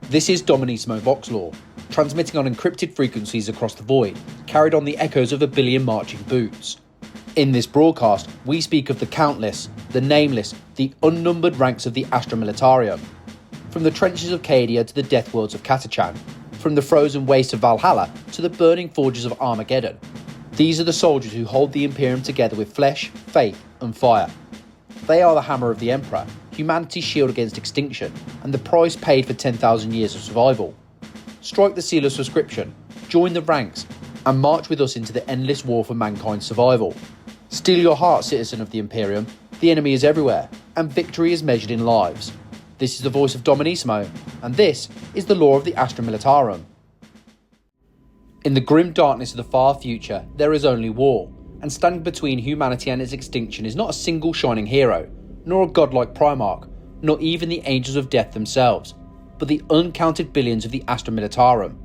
This is Dominissimo Voxlore, transmitting on encrypted frequencies across the void, carried on the echoes of a billion marching boots. In this broadcast, we speak of the countless, the nameless, the unnumbered ranks of the Astra Militarum. From the trenches of Cadia to the death worlds of Catachan, from the frozen wastes of Valhalla to the burning forges of Armageddon. These are the soldiers who hold the Imperium together with flesh, faith and fire. They are the hammer of the Emperor, humanity's shield against extinction, and the price paid for 10,000 years of survival. Strike the seal of subscription, join the ranks, and march with us into the endless war for mankind's survival. Steel your heart, citizen of the Imperium. The enemy is everywhere, and victory is measured in lives. This is the voice of Dominissimo, and this is the law of the Astra Militarum. In the grim darkness of the far future, there is only war, and standing between humanity and its extinction is not a single shining hero, nor a godlike Primarch, nor even the angels of death themselves, but the uncounted billions of the Astra Militarum.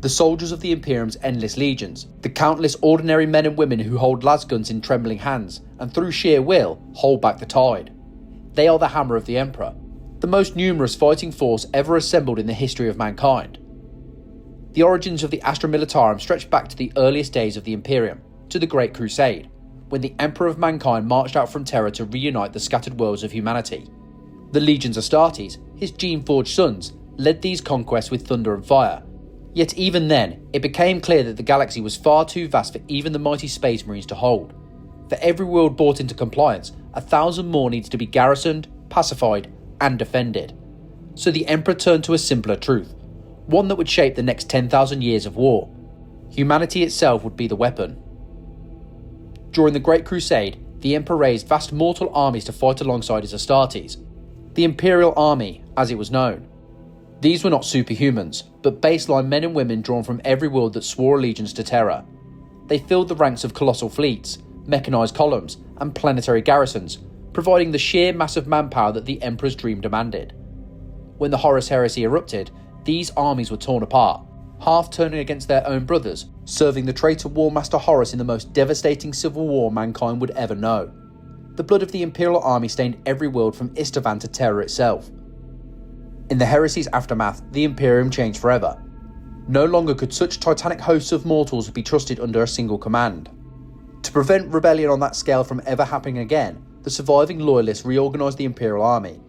The soldiers of the Imperium's endless legions, the countless ordinary men and women who hold lasguns in trembling hands, and through sheer will, hold back the tide. They are the hammer of the Emperor, the most numerous fighting force ever assembled in the history of mankind. The origins of the Astra Militarum stretch back to the earliest days of the Imperium, to the Great Crusade, when the Emperor of mankind marched out from Terra to reunite the scattered worlds of humanity. The legions Astartes, his gene-forged sons, led these conquests with thunder and fire. Yet even then, it became clear that the galaxy was far too vast for even the mighty Space Marines to hold. For every world brought into compliance, 1,000 more needed to be garrisoned, pacified, and defended. So the Emperor turned to a simpler truth, one that would shape the next 10,000 years of war. Humanity itself would be the weapon. During the Great Crusade, the Emperor raised vast mortal armies to fight alongside his Astartes, the Imperial Army, as it was known. These were not superhumans, but baseline men and women drawn from every world that swore allegiance to Terra. They filled the ranks of colossal fleets, mechanised columns, and planetary garrisons, providing the sheer mass of manpower that the Emperor's dream demanded. When the Horus Heresy erupted, these armies were torn apart, half turning against their own brothers, serving the traitor War Master Horus in the most devastating civil war mankind would ever know. The blood of the Imperial Army stained every world from Istavan to Terra itself. In the Heresy's aftermath, the Imperium changed forever. No longer could such titanic hosts of mortals be trusted under a single command. To prevent rebellion on that scale from ever happening again, the surviving loyalists reorganised the Imperial Army.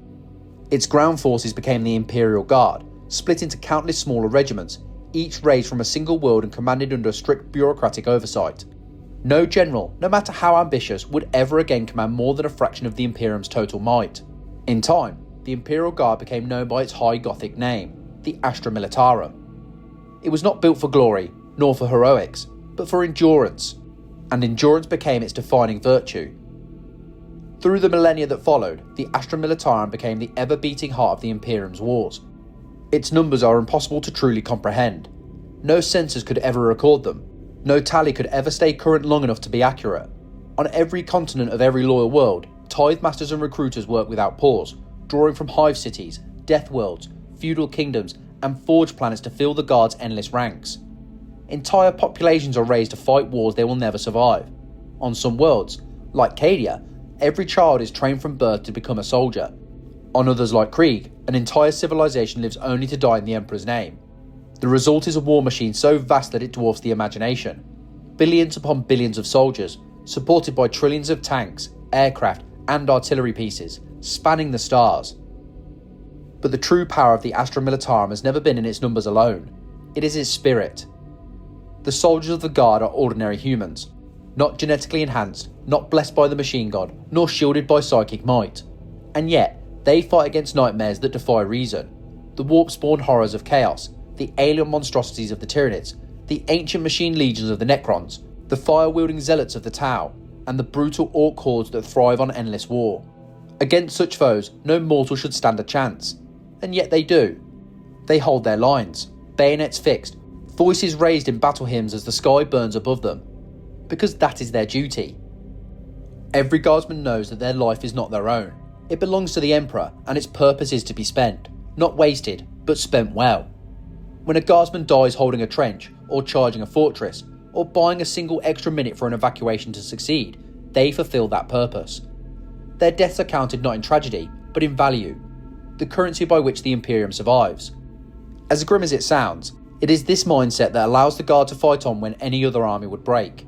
Its ground forces became the Imperial Guard, split into countless smaller regiments, each raised from a single world and commanded under strict bureaucratic oversight. No general, no matter how ambitious, would ever again command more than a fraction of the Imperium's total might. In time, the Imperial Guard became known by its high Gothic name, the Astra Militarum. It was not built for glory, nor for heroics, but for endurance, and endurance became its defining virtue. Through the millennia that followed, the Astra Militarum became the ever-beating heart of the Imperium's wars. Its numbers are impossible to truly comprehend. No census could ever record them. No tally could ever stay current long enough to be accurate. On every continent of every loyal world, tithe masters and recruiters work without pause, drawing from hive cities, death worlds, feudal kingdoms, and forge planets to fill the Guard's endless ranks. Entire populations are raised to fight wars they will never survive. On some worlds, like Cadia, every child is trained from birth to become a soldier. On others like Krieg, an entire civilization lives only to die in the Emperor's name. The result is a war machine so vast that it dwarfs the imagination. Billions upon billions of soldiers, supported by trillions of tanks, aircraft, and artillery pieces, spanning the stars. But the true power of the Astra Militarum has never been in its numbers alone. It is its spirit. The soldiers of the Guard are ordinary humans, not genetically enhanced, not blessed by the machine god, nor shielded by psychic might. And yet, they fight against nightmares that defy reason. The warp-spawned horrors of chaos, the alien monstrosities of the Tyranids, the ancient machine legions of the Necrons, the fire-wielding zealots of the Tau, and the brutal orc hordes that thrive on endless war. Against such foes, no mortal should stand a chance. And yet they do. They hold their lines, bayonets fixed, voices raised in battle hymns as the sky burns above them. Because that is their duty. Every guardsman knows that their life is not their own. It belongs to the Emperor, and its purpose is to be spent. Not wasted, but spent well. When a guardsman dies holding a trench, or charging a fortress, or buying a single extra minute for an evacuation to succeed, they fulfill that purpose. Their deaths are counted not in tragedy, but in value. the currency by which the Imperium survives. As grim as it sounds, it is this mindset that allows the Guard to fight on when any other army would break.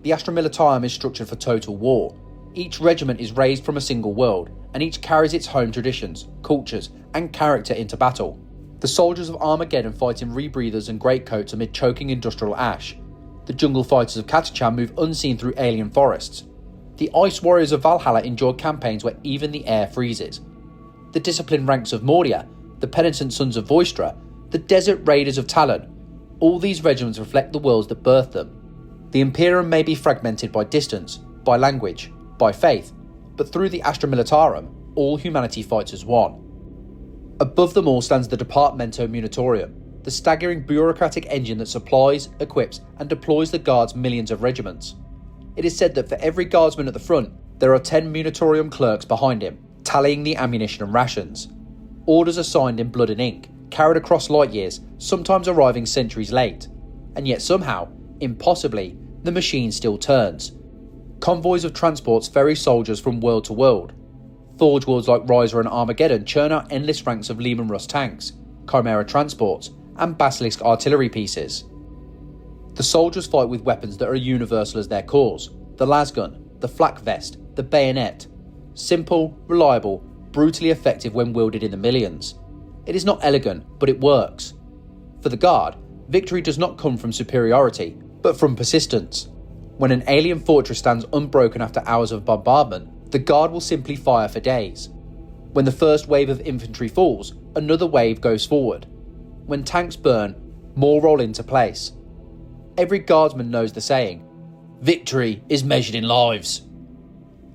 The Astra Militarum is structured for total war. Each regiment is raised from a single world, and each carries its home traditions, cultures, and character into battle. The soldiers of Armageddon fight in rebreathers and greatcoats amid choking industrial ash. The jungle fighters of Catachan move unseen through alien forests. The ice warriors of Valhalla endure campaigns where even the air freezes. The disciplined ranks of Mordia, the penitent sons of Vostra, the desert raiders of Talon, all these regiments reflect the worlds that birthed them. The Imperium may be fragmented by distance, by language, by faith, but through the Astra Militarum, all humanity fights as one. Above them all stands the Departamento Munitorium, the staggering bureaucratic engine that supplies, equips, and deploys the Guard's millions of regiments. It is said that for every guardsman at the front, there are 10 Munitorium clerks behind him, tallying the ammunition and rations. Orders are signed in blood and ink, carried across light years, sometimes arriving centuries late. And yet somehow, impossibly, the machine still turns. Convoys of transports ferry soldiers from world to world. Forge worlds like Riser and Armageddon churn out endless ranks of Lehman Russ tanks, Chimera transports, and Basilisk artillery pieces. The soldiers fight with weapons that are universal as their cause: the lasgun, the flak vest, the bayonet. Simple, reliable, brutally effective when wielded in the millions. It is not elegant, but it works. For the Guard, victory does not come from superiority, but from persistence. When an alien fortress stands unbroken after hours of bombardment, the Guard will simply fire for days. When the first wave of infantry falls, another wave goes forward. When tanks burn, more roll into place. Every Guardsman knows the saying, "Victory is measured in lives."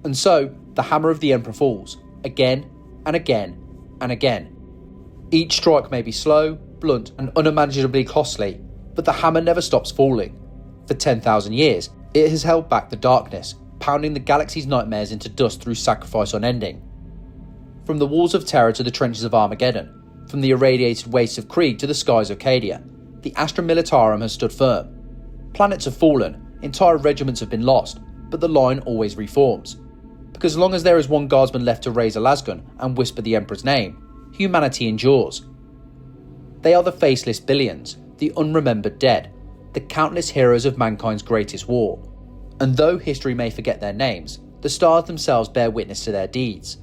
And so, the hammer of the Emperor falls, again and again and again. Each strike may be slow, blunt, and unimaginably costly, but the hammer never stops falling. For 10,000 years, it has held back the darkness, pounding the galaxy's nightmares into dust through sacrifice unending. From the walls of terror to the trenches of Armageddon, from the irradiated wastes of Krieg to the skies of Cadia, the Astra Militarum has stood firm. Planets have fallen, entire regiments have been lost, but the line always reforms. Because as long as there is one guardsman left to raise a lasgun and whisper the Emperor's name, humanity endures. They are the faceless billions, the unremembered dead, the countless heroes of mankind's greatest war. And though history may forget their names, the stars themselves bear witness to their deeds.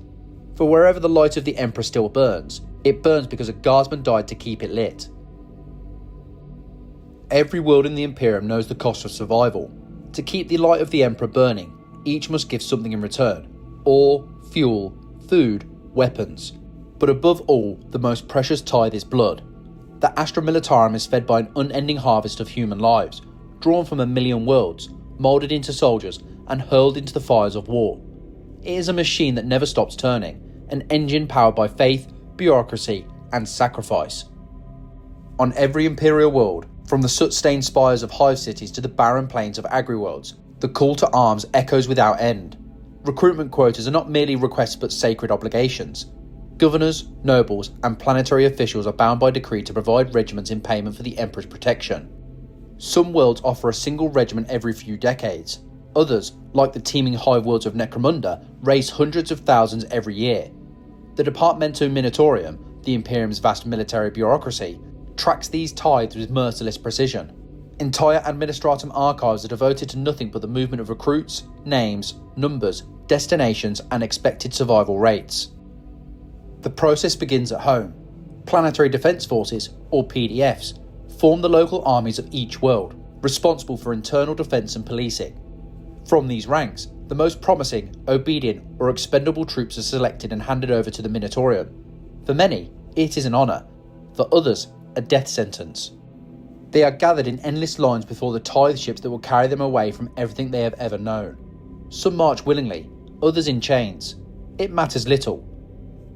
For wherever the light of the Emperor still burns, it burns because a guardsman died to keep it lit. Every world in the Imperium knows the cost of survival. To keep the light of the Emperor burning, each must give something in return: ore, fuel, food, weapons. But above all, the most precious tithe is blood. The Astra Militarum is fed by an unending harvest of human lives, drawn from a million worlds, moulded into soldiers, and hurled into the fires of war. It is a machine that never stops turning, an engine powered by faith, bureaucracy, and sacrifice. On every Imperial world, from the soot-stained spires of hive cities to the barren plains of agri-worlds, the call to arms echoes without end. Recruitment quotas are not merely requests but sacred obligations. Governors, nobles, and planetary officials are bound by decree to provide regiments in payment for the Emperor's protection. Some worlds offer a single regiment every few decades. Others, like the teeming hive worlds of Necromunda, raise hundreds of thousands every year. The Departamento Munitorium, the Imperium's vast military bureaucracy, tracks these tithes with merciless precision. Entire administratum archives are devoted to nothing but the movement of recruits, names, numbers, destinations, and expected survival rates. The process begins at home. Planetary Defence Forces, or PDFs, form the local armies of each world, responsible for internal defence and policing. From these ranks, the most promising, obedient, or expendable troops are selected and handed over to the Munitorium. For many, it is an honour. For others, a death sentence. They are gathered in endless lines before the tithe ships that will carry them away from everything they have ever known. Some march willingly, others in chains. It matters little.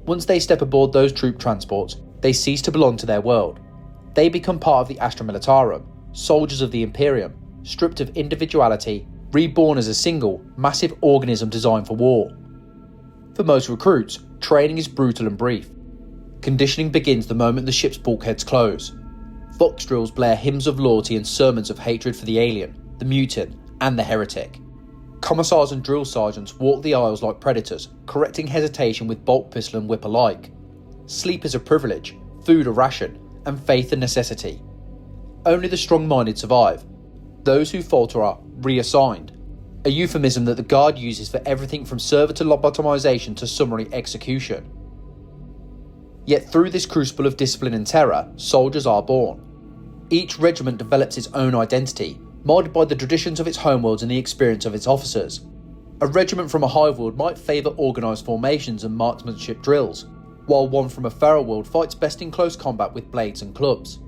Once they step aboard those troop transports, they cease to belong to their world. They become part of the Astra Militarum, soldiers of the Imperium, stripped of individuality, reborn as a single, massive organism designed for war. For most recruits, training is brutal and brief. Conditioning begins the moment the ship's bulkheads close. Vox drills blare hymns of loyalty and sermons of hatred for the alien, the mutant, and the heretic. Commissars and drill sergeants walk the aisles like predators, correcting hesitation with bolt pistol and whip alike. sleep is a privilege, food a ration, and faith a necessity. Only the strong-minded survive. Those who falter are reassigned, a euphemism that the Guard uses for everything from server to lobotomization to summary execution. Yet through this crucible of discipline and terror, soldiers are born. Each regiment develops its own identity, molded by the traditions of its homeworlds and the experience of its officers. A regiment from a hive world might favour organised formations and marksmanship drills, while one from a feral world fights best in close combat with blades and clubs.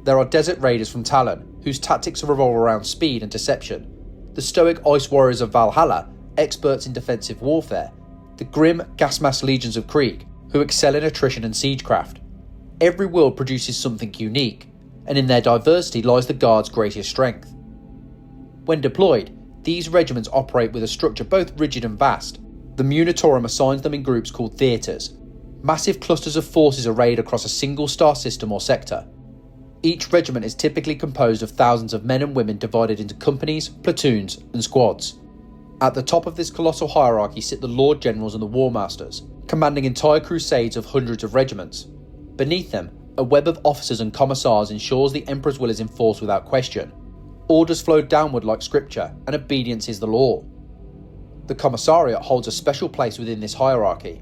There are desert raiders from Talon, whose tactics revolve around speed and deception, the stoic ice warriors of Valhalla, experts in defensive warfare, the grim gas-masked legions of Krieg, who excel in attrition and siegecraft. Every world produces something unique, and in their diversity lies the Guard's greatest strength. When deployed, these regiments operate with a structure both rigid and vast. The Munitorum assigns them in groups called theatres, massive clusters of forces arrayed across a single star system or sector. Each regiment is typically composed of thousands of men and women divided into companies, platoons, and squads. At the top of this colossal hierarchy sit the Lord Generals and the War Masters, commanding entire crusades of hundreds of regiments. Beneath them, a web of officers and commissars ensures the Emperor's will is enforced without question. Orders flow downward like scripture, and obedience is the law. The Commissariat holds a special place within this hierarchy.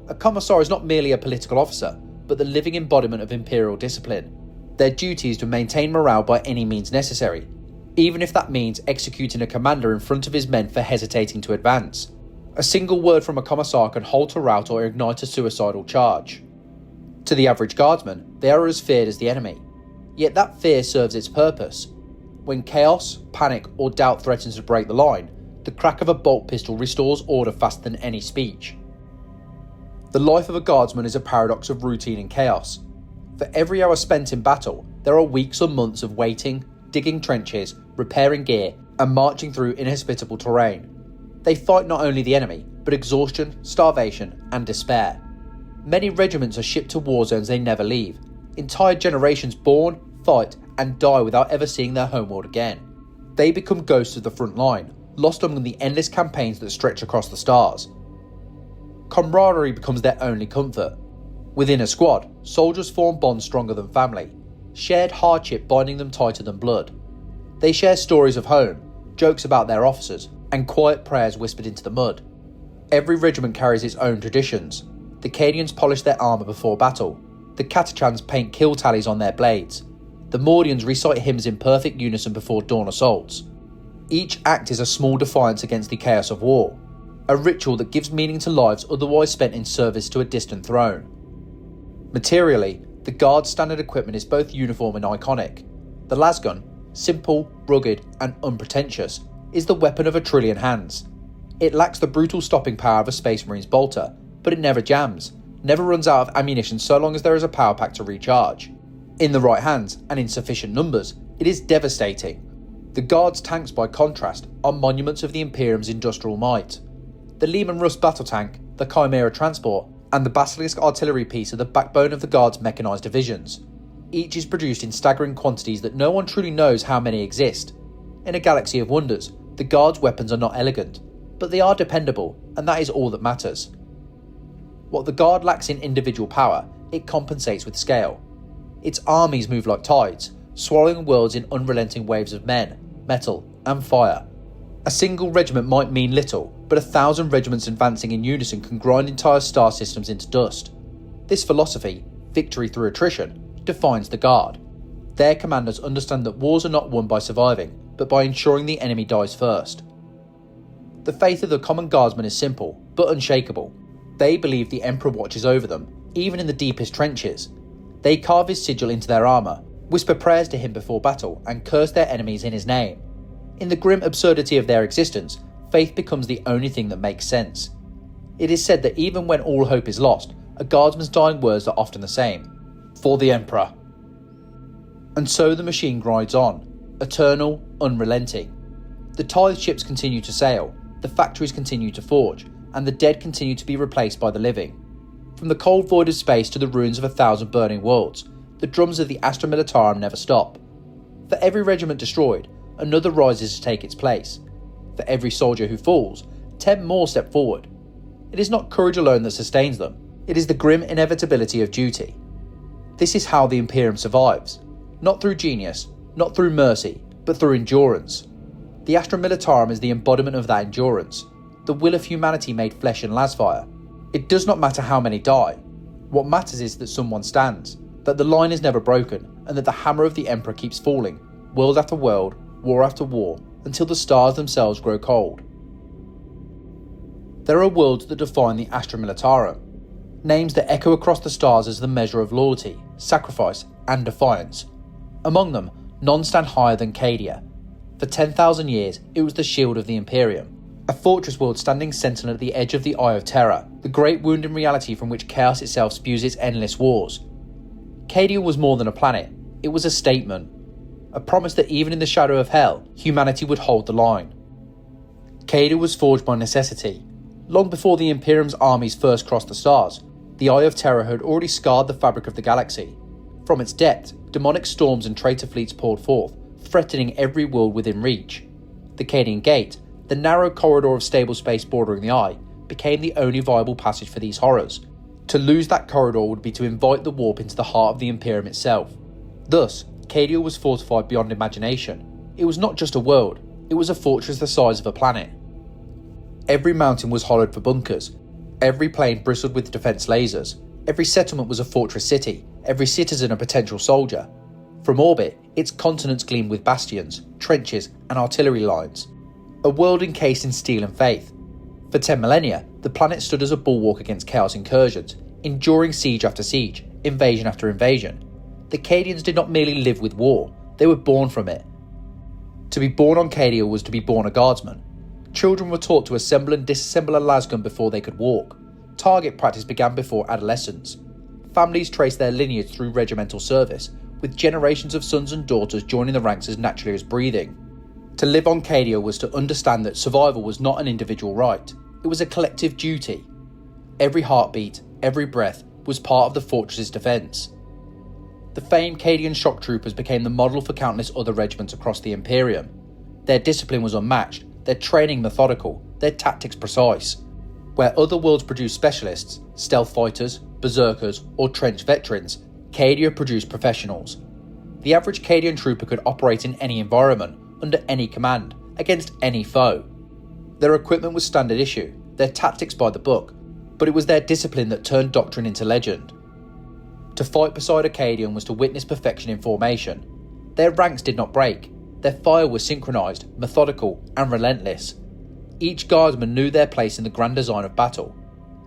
A commissar is not merely a political officer, but the living embodiment of imperial discipline. Their duty is to maintain morale by any means necessary, even if that means executing a commander in front of his men for hesitating to advance. A single word from a commissar can halt a rout or ignite a suicidal charge. To the average guardsman, they are as feared as the enemy. Yet that fear serves its purpose. When chaos, panic, or doubt threatens to break the line, the crack of a bolt pistol restores order faster than any speech. The life of a guardsman is a paradox of routine and chaos. For every hour spent in battle, there are weeks or months of waiting, digging trenches, repairing gear, and marching through inhospitable terrain. They fight not only the enemy, but exhaustion, starvation, and despair. Many regiments are shipped to war zones they never leave. Entire generations born, fight, and die without ever seeing their homeworld again. They become ghosts of the front line, lost among the endless campaigns that stretch across the stars. Camaraderie becomes their only comfort. Within a squad, soldiers form bonds stronger than family, shared hardship binding them tighter than blood. They share stories of home, jokes about their officers, and quiet prayers whispered into the mud. Every regiment carries its own traditions. The Cadians polish their armour before battle. The Catachans paint kill tallies on their blades. The Mordians recite hymns in perfect unison before dawn assaults. Each act is a small defiance against the chaos of war, a ritual that gives meaning to lives otherwise spent in service to a distant throne. Materially, the Guard's standard equipment is both uniform and iconic. The lasgun, simple, rugged, and unpretentious, is the weapon of a trillion hands. It lacks the brutal stopping power of a Space Marine's bolter, but it never jams, never runs out of ammunition so long as there is a power pack to recharge. In the right hands, and in sufficient numbers, it is devastating. The Guard's tanks, by contrast, are monuments of the Imperium's industrial might. The Lehman Russ battle tank, the Chimera transport, and the Basilisk artillery piece are the backbone of the Guard's mechanised divisions. Each is produced in staggering quantities that no one truly knows how many exist. In a galaxy of wonders, the Guard's weapons are not elegant, but they are dependable, and that is all that matters. What the Guard lacks in individual power, it compensates with scale. Its armies move like tides, swallowing worlds in unrelenting waves of men, metal, and fire. A single regiment might mean little, but 1,000 regiments advancing in unison can grind entire star systems into dust. This philosophy, victory through attrition, defines the Guard. Their commanders understand that wars are not won by surviving, but by ensuring the enemy dies first. The faith of the common guardsman is simple, but unshakable. They believe the Emperor watches over them, even in the deepest trenches. They carve his sigil into their armour, whisper prayers to him before battle, and curse their enemies in his name. In the grim absurdity of their existence, faith becomes the only thing that makes sense. It is said that even when all hope is lost, a guardsman's dying words are often the same: "For the Emperor." And so the machine grinds on, eternal, unrelenting. The tithe ships continue to sail, the factories continue to forge, and the dead continue to be replaced by the living. From the cold void of space to the ruins of 1,000 burning worlds, the drums of the Astra Militarum never stop. For every regiment destroyed, another rises to take its place. For every soldier who falls, 10 more step forward. It is not courage alone that sustains them, It is the grim inevitability of duty. This is how the Imperium survives. Not through genius, not through mercy, but through endurance. The Astra Militarum is the embodiment of that endurance, the will of humanity made flesh and lasfire. It does not matter how many die. What matters is that someone stands, that the line is never broken, and that the hammer of the Emperor keeps falling, world after world, war after war, until the stars themselves grow cold. There are worlds that define the Astra Militarum, names that echo across the stars as the measure of loyalty, sacrifice, and defiance. Among them, none stand higher than Cadia. For 10,000 years, it was the shield of the Imperium, a fortress world standing sentinel at the edge of the Eye of Terror, the great wound in reality from which chaos itself spews its endless wars. Cadia was more than a planet, it was a statement, a promise that even in the shadow of hell, humanity would hold the line. Cadia was forged by necessity. Long before the Imperium's armies first crossed the stars, the Eye of Terror had already scarred the fabric of the galaxy. From its depth, demonic storms and traitor fleets poured forth, threatening every world within reach. The Cadian Gate, the narrow corridor of stable space bordering the Eye, became the only viable passage for these horrors. To lose that corridor would be to invite the warp into the heart of the Imperium itself. Thus, Cadia was fortified beyond imagination. It was not just a world, it was a fortress the size of a planet. Every mountain was hollowed for bunkers, every plain bristled with defence lasers, every settlement was a fortress city, every citizen a potential soldier. From orbit, its continents gleamed with bastions, trenches and artillery lines. A world encased in steel and faith. For 10 millennia, the planet stood as a bulwark against chaos incursions, enduring siege after siege, invasion after invasion. The Cadians did not merely live with war, they were born from it. To be born on Cadia was to be born a guardsman. Children were taught to assemble and disassemble a lasgun before they could walk. Target practice began before adolescence. Families traced their lineage through regimental service, with generations of sons and daughters joining the ranks as naturally as breathing. To live on Cadia was to understand that survival was not an individual right, it was a collective duty. Every heartbeat, every breath, was part of the fortress's defence. The famed Cadian shock troopers became the model for countless other regiments across the Imperium. Their discipline was unmatched, their training methodical, their tactics precise. Where other worlds produced specialists, stealth fighters, berserkers, or trench veterans, Cadia produced professionals. The average Cadian trooper could operate in any environment, under any command, against any foe. Their equipment was standard issue, their tactics by the book, but it was their discipline that turned doctrine into legend. To fight beside a Cadian was to witness perfection in formation. Their ranks did not break, their fire was synchronised, methodical and relentless. Each guardsman knew their place in the grand design of battle.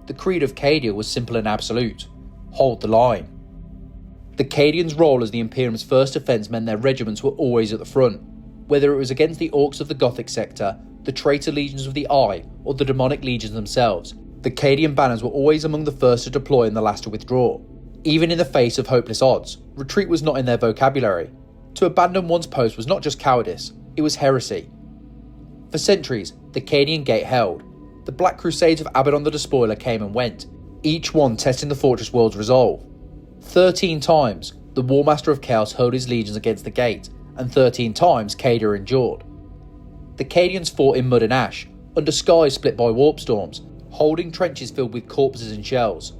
The creed of Cadia was simple and absolute: hold the line. The Cadians' role as the Imperium's first defence meant their regiments were always at the front, whether it was against the orcs of the Gothic sector, the traitor legions of the Eye, or the demonic legions themselves. The Cadian banners were always among the first to deploy and the last to withdraw. Even in the face of hopeless odds, retreat was not in their vocabulary. To abandon one's post was not just cowardice, it was heresy. For centuries, the Cadian Gate held. The Black Crusades of Abaddon the Despoiler came and went, each one testing the fortress world's resolve. 13 times, the War Master of Chaos hurled his legions against the gate, and 13 times Cadia endured. The Cadians fought in mud and ash, under skies split by warp storms, holding trenches filled with corpses and shells.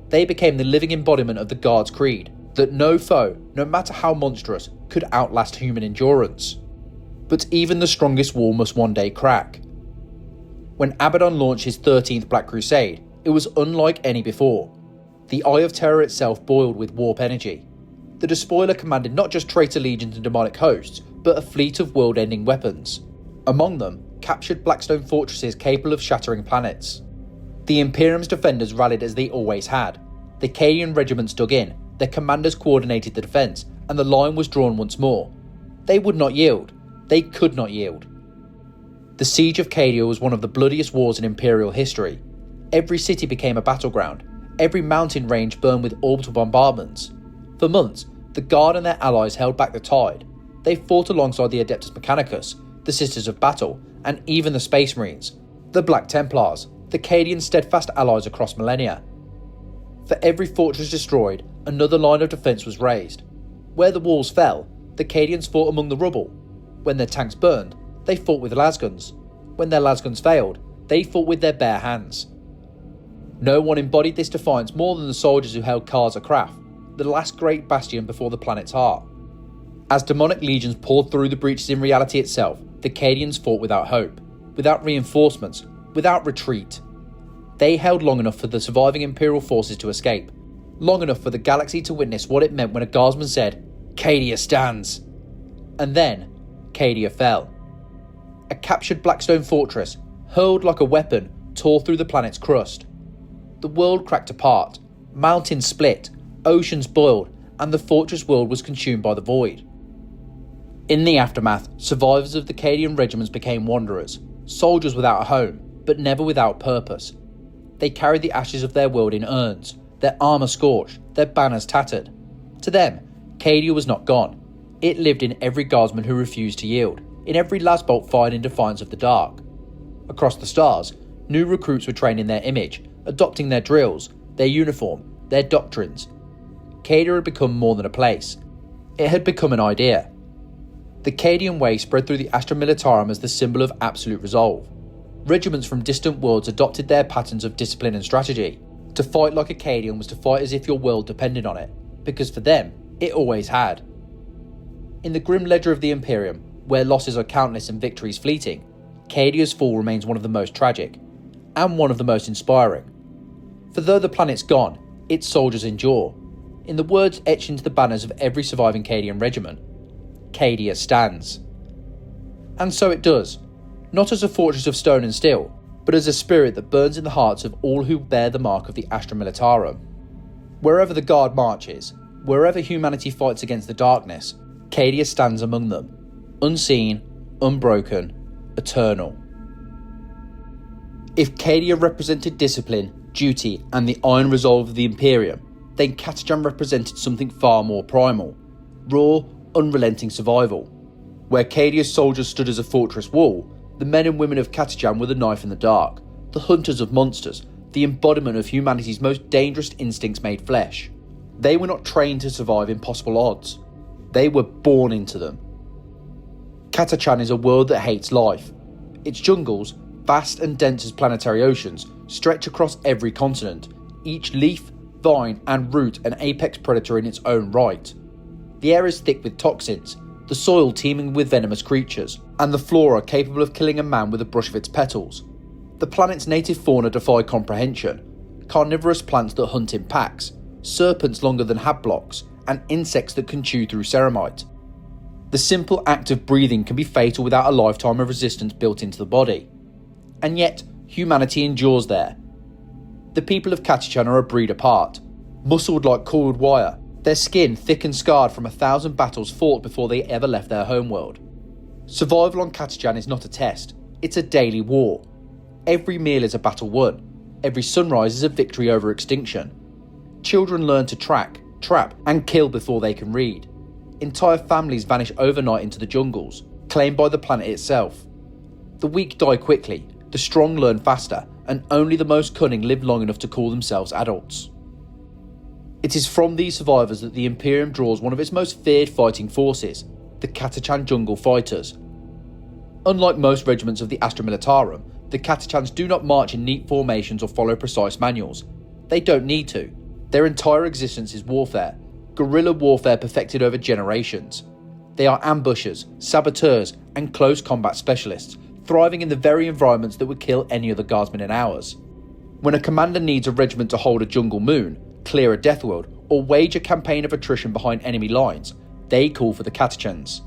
They became the living embodiment of the Guard's creed, that no foe, no matter how monstrous, could outlast human endurance. But even the strongest wall must one day crack. When Abaddon launched his 13th Black Crusade, it was unlike any before. The Eye of Terror itself boiled with warp energy. The Despoiler commanded not just traitor legions and demonic hosts, but a fleet of world-ending weapons. Among them, captured Blackstone fortresses capable of shattering planets. The Imperium's defenders rallied as they always had. The Cadian regiments dug in, their commanders coordinated the defence, and the line was drawn once more. They would not yield. They could not yield. The Siege of Cadia was one of the bloodiest wars in Imperial history. Every city became a battleground. Every mountain range burned with orbital bombardments. For months, the Guard and their allies held back the tide. They fought alongside the Adeptus Mechanicus, the Sisters of Battle, and even the Space Marines, the Black Templars, the Cadian steadfast allies across millennia. For every fortress destroyed, another line of defence was raised. Where the walls fell, the Cadians fought among the rubble. When their tanks burned, they fought with lasguns. When their lasguns failed, they fought with their bare hands. No one embodied this defiance more than the soldiers who held Karza Craft, the last great bastion before the planet's heart. As demonic legions poured through the breaches in reality itself, the Cadians fought without hope, without reinforcements, without retreat. They held long enough for the surviving Imperial forces to escape, long enough for the galaxy to witness what it meant when a guardsman said, "Cadia stands!" And then, Cadia fell. A captured Blackstone fortress, hurled like a weapon, tore through the planet's crust. The world cracked apart, mountains split, oceans boiled, and the fortress world was consumed by the void. In the aftermath, survivors of the Cadian regiments became wanderers, soldiers without a home, but never without purpose. They carried the ashes of their world in urns, their armour scorched, their banners tattered. To them, Cadia was not gone. It lived in every guardsman who refused to yield, in every lasbolt fired in defiance of the dark. Across the stars, new recruits were trained in their image, adopting their drills, their uniform, their doctrines. Cadia had become more than a place. It had become an idea. The Cadian way spread through the Astra Militarum as the symbol of absolute resolve. Regiments from distant worlds adopted their patterns of discipline and strategy. To fight like a Cadian was to fight as if your world depended on it, because for them, it always had. In the grim ledger of the Imperium, where losses are countless and victories fleeting, Cadia's fall remains one of the most tragic, and one of the most inspiring. For though the planet's gone, its soldiers endure. In the words etched into the banners of every surviving Cadian regiment, Cadia stands. And so it does, not as a fortress of stone and steel, but as a spirit that burns in the hearts of all who bear the mark of the Astra Militarum. Wherever the Guard marches, wherever humanity fights against the darkness, Cadia stands among them, unseen, unbroken, eternal. If Cadia represented discipline, duty, and the iron resolve of the Imperium, then Catachan represented something far more primal, raw, unrelenting survival. Where Cadia's soldiers stood as a fortress wall, the men and women of Catachan were the knife in the dark, the hunters of monsters, the embodiment of humanity's most dangerous instincts made flesh. They were not trained to survive impossible odds. They were born into them. Catachan is a world that hates life. Its jungles, vast and dense as planetary oceans, stretch across every continent, each leaf, vine and root an apex predator in its own right. The air is thick with toxins, the soil teeming with venomous creatures, and the flora capable of killing a man with a brush of its petals. The planet's native fauna defy comprehension. Carnivorous plants that hunt in packs, serpents longer than hat blocks, and insects that can chew through ceramite. The simple act of breathing can be fatal without a lifetime of resistance built into the body. And yet, humanity endures there. The people of Catachan are a breed apart, muscled like coiled wire, their skin thick and scarred from 1,000 battles fought before they ever left their homeworld. Survival on Catachan is not a test, it's a daily war. Every meal is a battle won, every sunrise is a victory over extinction. Children learn to track, trap, and kill before they can read. Entire families vanish overnight into the jungles, claimed by the planet itself. The weak die quickly, the strong learn faster, and only the most cunning live long enough to call themselves adults. It is from these survivors that the Imperium draws one of its most feared fighting forces, the Catachan jungle fighters. Unlike most regiments of the Astra Militarum, the Catachans do not march in neat formations or follow precise manuals. They don't need to. Their entire existence is warfare, guerrilla warfare perfected over generations. They are ambushers, saboteurs, and close combat specialists, thriving in the very environments that would kill any other guardsman in hours. When a commander needs a regiment to hold a jungle moon, clear a death world, or wage a campaign of attrition behind enemy lines, they call for the Catachans.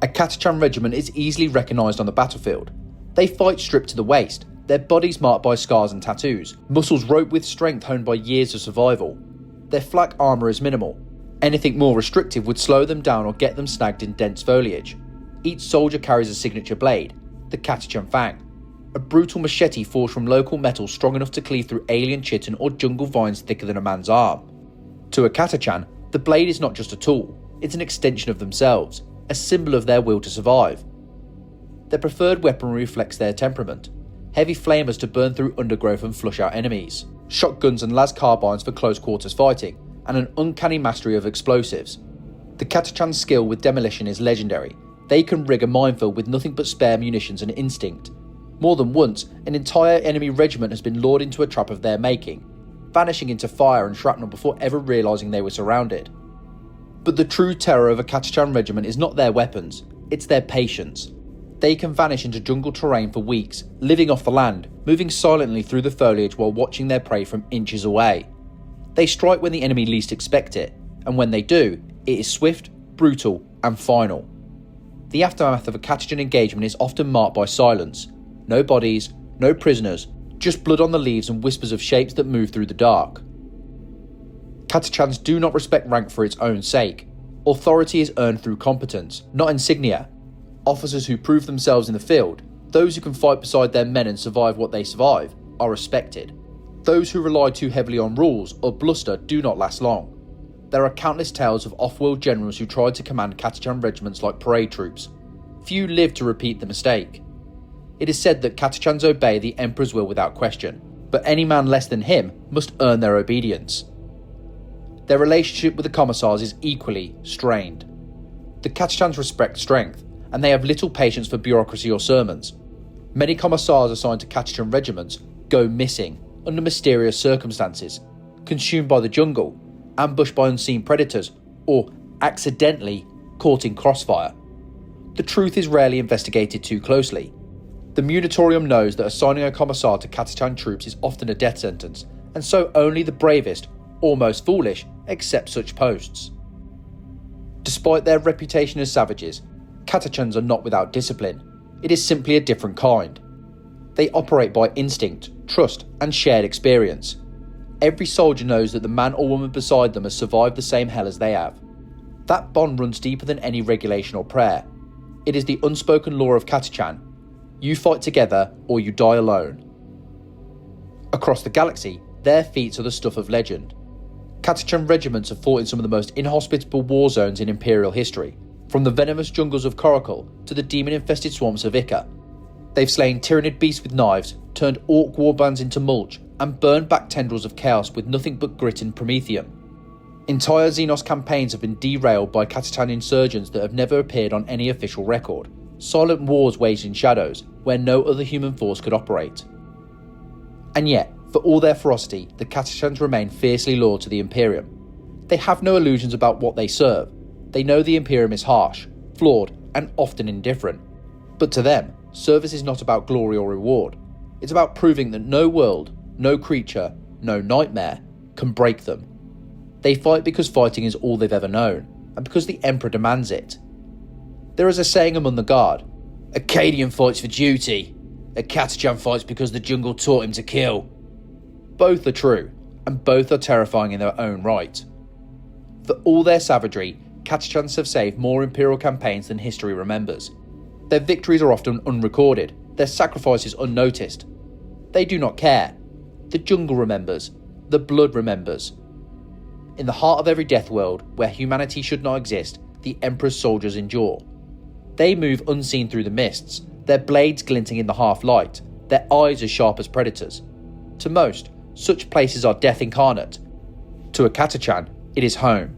A Catachan regiment is easily recognised on the battlefield. They fight stripped to the waist, their bodies marked by scars and tattoos, muscles roped with strength honed by years of survival. Their flak armour is minimal. Anything more restrictive would slow them down or get them snagged in dense foliage. Each soldier carries a signature blade, the Catachan Fang, a brutal machete forged from local metal strong enough to cleave through alien chitin or jungle vines thicker than a man's arm. To a Catachan, the blade is not just a tool, it's an extension of themselves, a symbol of their will to survive. Their preferred weaponry reflects their temperament, heavy flamers to burn through undergrowth and flush out enemies, shotguns and las carbines for close quarters fighting, and an uncanny mastery of explosives. The Catachan's skill with demolition is legendary. They can rig a minefield with nothing but spare munitions and instinct. More than once, an entire enemy regiment has been lured into a trap of their making, vanishing into fire and shrapnel before ever realising they were surrounded. But the true terror of a Catachan regiment is not their weapons, it's their patience. They can vanish into jungle terrain for weeks, living off the land, moving silently through the foliage while watching their prey from inches away. They strike when the enemy least expect it, and when they do, it is swift, brutal, and final. The aftermath of a Catachan engagement is often marked by silence. No bodies, no prisoners, just blood on the leaves and whispers of shapes that move through the dark. Catachans do not respect rank for its own sake. Authority is earned through competence, not insignia. Officers who prove themselves in the field, those who can fight beside their men and survive what they survive, are respected. Those who rely too heavily on rules or bluster do not last long. There are countless tales of off-world generals who tried to command Catachan regiments like parade troops. Few live to repeat the mistake. It is said that Catachans obey the Emperor's will without question, but any man less than him must earn their obedience. Their relationship with the Commissars is equally strained. The Catachans respect strength, and they have little patience for bureaucracy or sermons. Many Commissars assigned to Catachan regiments go missing under mysterious circumstances, consumed by the jungle, ambushed by unseen predators, or accidentally caught in crossfire. The truth is rarely investigated too closely. The Munitorium knows that assigning a Commissar to Catachan troops is often a death sentence, and so only the bravest, or most foolish, accept such posts. Despite their reputation as savages, Catachans are not without discipline. It is simply a different kind. They operate by instinct, trust, and shared experience. Every soldier knows that the man or woman beside them has survived the same hell as they have. That bond runs deeper than any regulation or prayer. It is the unspoken law of Catachan. You fight together or you die alone. Across the galaxy, their feats are the stuff of legend. Catachan regiments have fought in some of the most inhospitable war zones in Imperial history, from the venomous jungles of Coracle to the demon-infested swamps of Ica. They've slain tyrannid beasts with knives, turned orc warbands into mulch, and burned back tendrils of chaos with nothing but grit and promethium. Entire Xenos campaigns have been derailed by Catachan insurgents that have never appeared on any official record. Silent wars waged in shadows, where no other human force could operate. And yet, for all their ferocity, the Catachans remain fiercely loyal to the Imperium. They have no illusions about what they serve. They know the Imperium is harsh, flawed, and often indifferent. But to them, service is not about glory or reward. It's about proving that no world, no creature, no nightmare can break them. They fight because fighting is all they've ever known, and because the Emperor demands it. There is a saying among the Guard: a Cadian fights for duty, a Catachan fights because the jungle taught him to kill. Both are true, and both are terrifying in their own right. For all their savagery, Catachans have saved more Imperial campaigns than history remembers. Their victories are often unrecorded, their sacrifices unnoticed. They do not care. The jungle remembers, the blood remembers. In the heart of every death world, where humanity should not exist, the Emperor's soldiers endure. They move unseen through the mists, their blades glinting in the half-light, their eyes as sharp as predators. To most, such places are death incarnate. To a Catachan, it is home.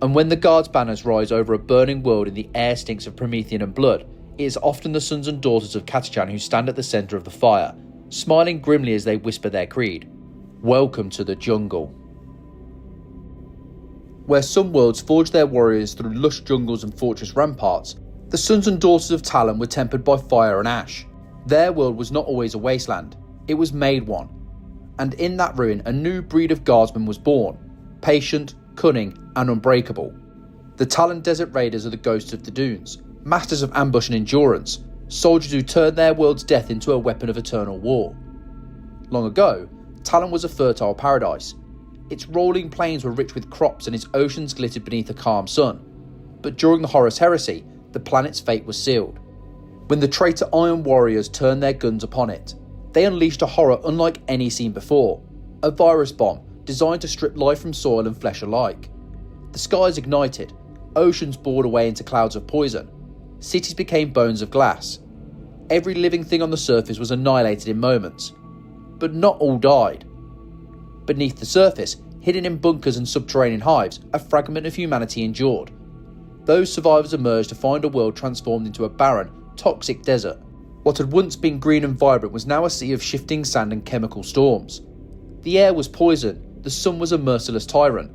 And when the Guard's banners rise over a burning world and the air stinks of Promethean and blood, it is often the sons and daughters of Catachan who stand at the centre of the fire, smiling grimly as they whisper their creed: "Welcome to the jungle." Where some worlds forged their warriors through lush jungles and fortress ramparts, the sons and daughters of Talon were tempered by fire and ash. Their world was not always a wasteland, it was made one. And in that ruin, a new breed of guardsmen was born, patient, cunning, and unbreakable. The Talon Desert Raiders are the ghosts of the dunes, masters of ambush and endurance, soldiers who turned their world's death into a weapon of eternal war. Long ago, Talon was a fertile paradise. Its rolling plains were rich with crops and its oceans glittered beneath a calm sun. But during the Horus Heresy, the planet's fate was sealed. When the traitor Iron Warriors turned their guns upon it, they unleashed a horror unlike any seen before. A virus bomb designed to strip life from soil and flesh alike. The skies ignited, oceans bored away into clouds of poison, cities became bones of glass. Every living thing on the surface was annihilated in moments. But not all died. Beneath the surface, hidden in bunkers and subterranean hives, a fragment of humanity endured. Those survivors emerged to find a world transformed into a barren, toxic desert. What had once been green and vibrant was now a sea of shifting sand and chemical storms. The air was poison, the sun was a merciless tyrant,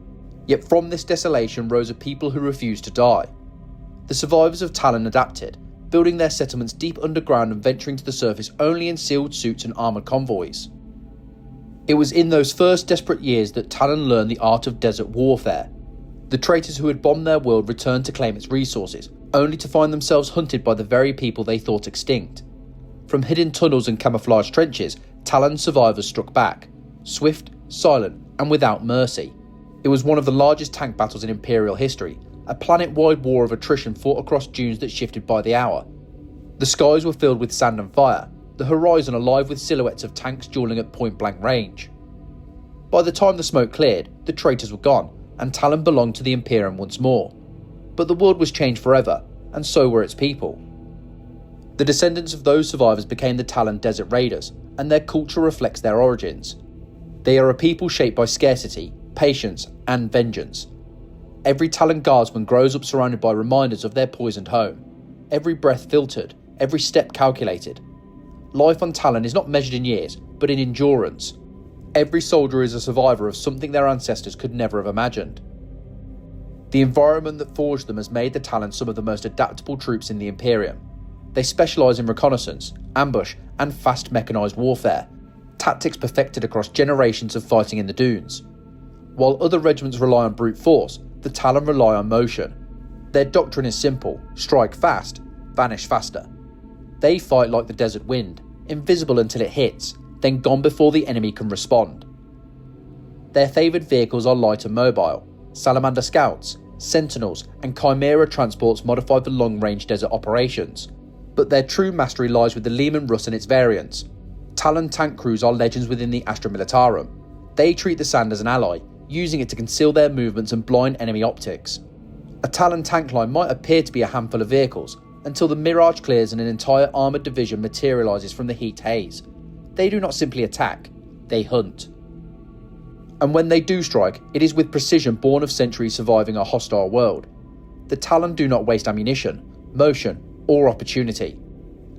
yet from this desolation rose a people who refused to die. The survivors of Talon adapted, building their settlements deep underground and venturing to the surface only in sealed suits and armoured convoys. It was in those first desperate years that Talon learned the art of desert warfare. The traitors who had bombed their world returned to claim its resources, only to find themselves hunted by the very people they thought extinct. From hidden tunnels and camouflaged trenches, Talon survivors struck back, swift, silent, and without mercy. It was one of the largest tank battles in Imperial history, a planet-wide war of attrition fought across dunes that shifted by the hour. The skies were filled with sand and fire, the horizon alive with silhouettes of tanks duelling at point-blank range. By the time the smoke cleared, the traitors were gone, and Talon belonged to the Imperium once more. But the world was changed forever, and so were its people. The descendants of those survivors became the Talon Desert Raiders, and their culture reflects their origins. They are a people shaped by scarcity, patience, and vengeance. Every Talon guardsman grows up surrounded by reminders of their poisoned home, every breath filtered, every step calculated. Life on Talon is not measured in years, but in endurance. Every soldier is a survivor of something their ancestors could never have imagined. The environment that forged them has made the Talon some of the most adaptable troops in the Imperium. They specialise in reconnaissance, ambush, and fast mechanised warfare, tactics perfected across generations of fighting in the dunes. While other regiments rely on brute force, the Talon rely on motion. Their doctrine is simple: strike fast, vanish faster. They fight like the desert wind, invisible until it hits, then gone before the enemy can respond. Their favoured vehicles are light and mobile: Salamander Scouts, Sentinels, and Chimera transports modified for long-range desert operations. But their true mastery lies with the Lehman Russ and its variants. Talon tank crews are legends within the Astra Militarum. They treat the sand as an ally, using it to conceal their movements and blind enemy optics. A Talon tank line might appear to be a handful of vehicles, until the mirage clears and an entire armoured division materialises from the heat haze. They do not simply attack, they hunt. And when they do strike, it is with precision born of centuries surviving a hostile world. The Talon do not waste ammunition, motion, or opportunity.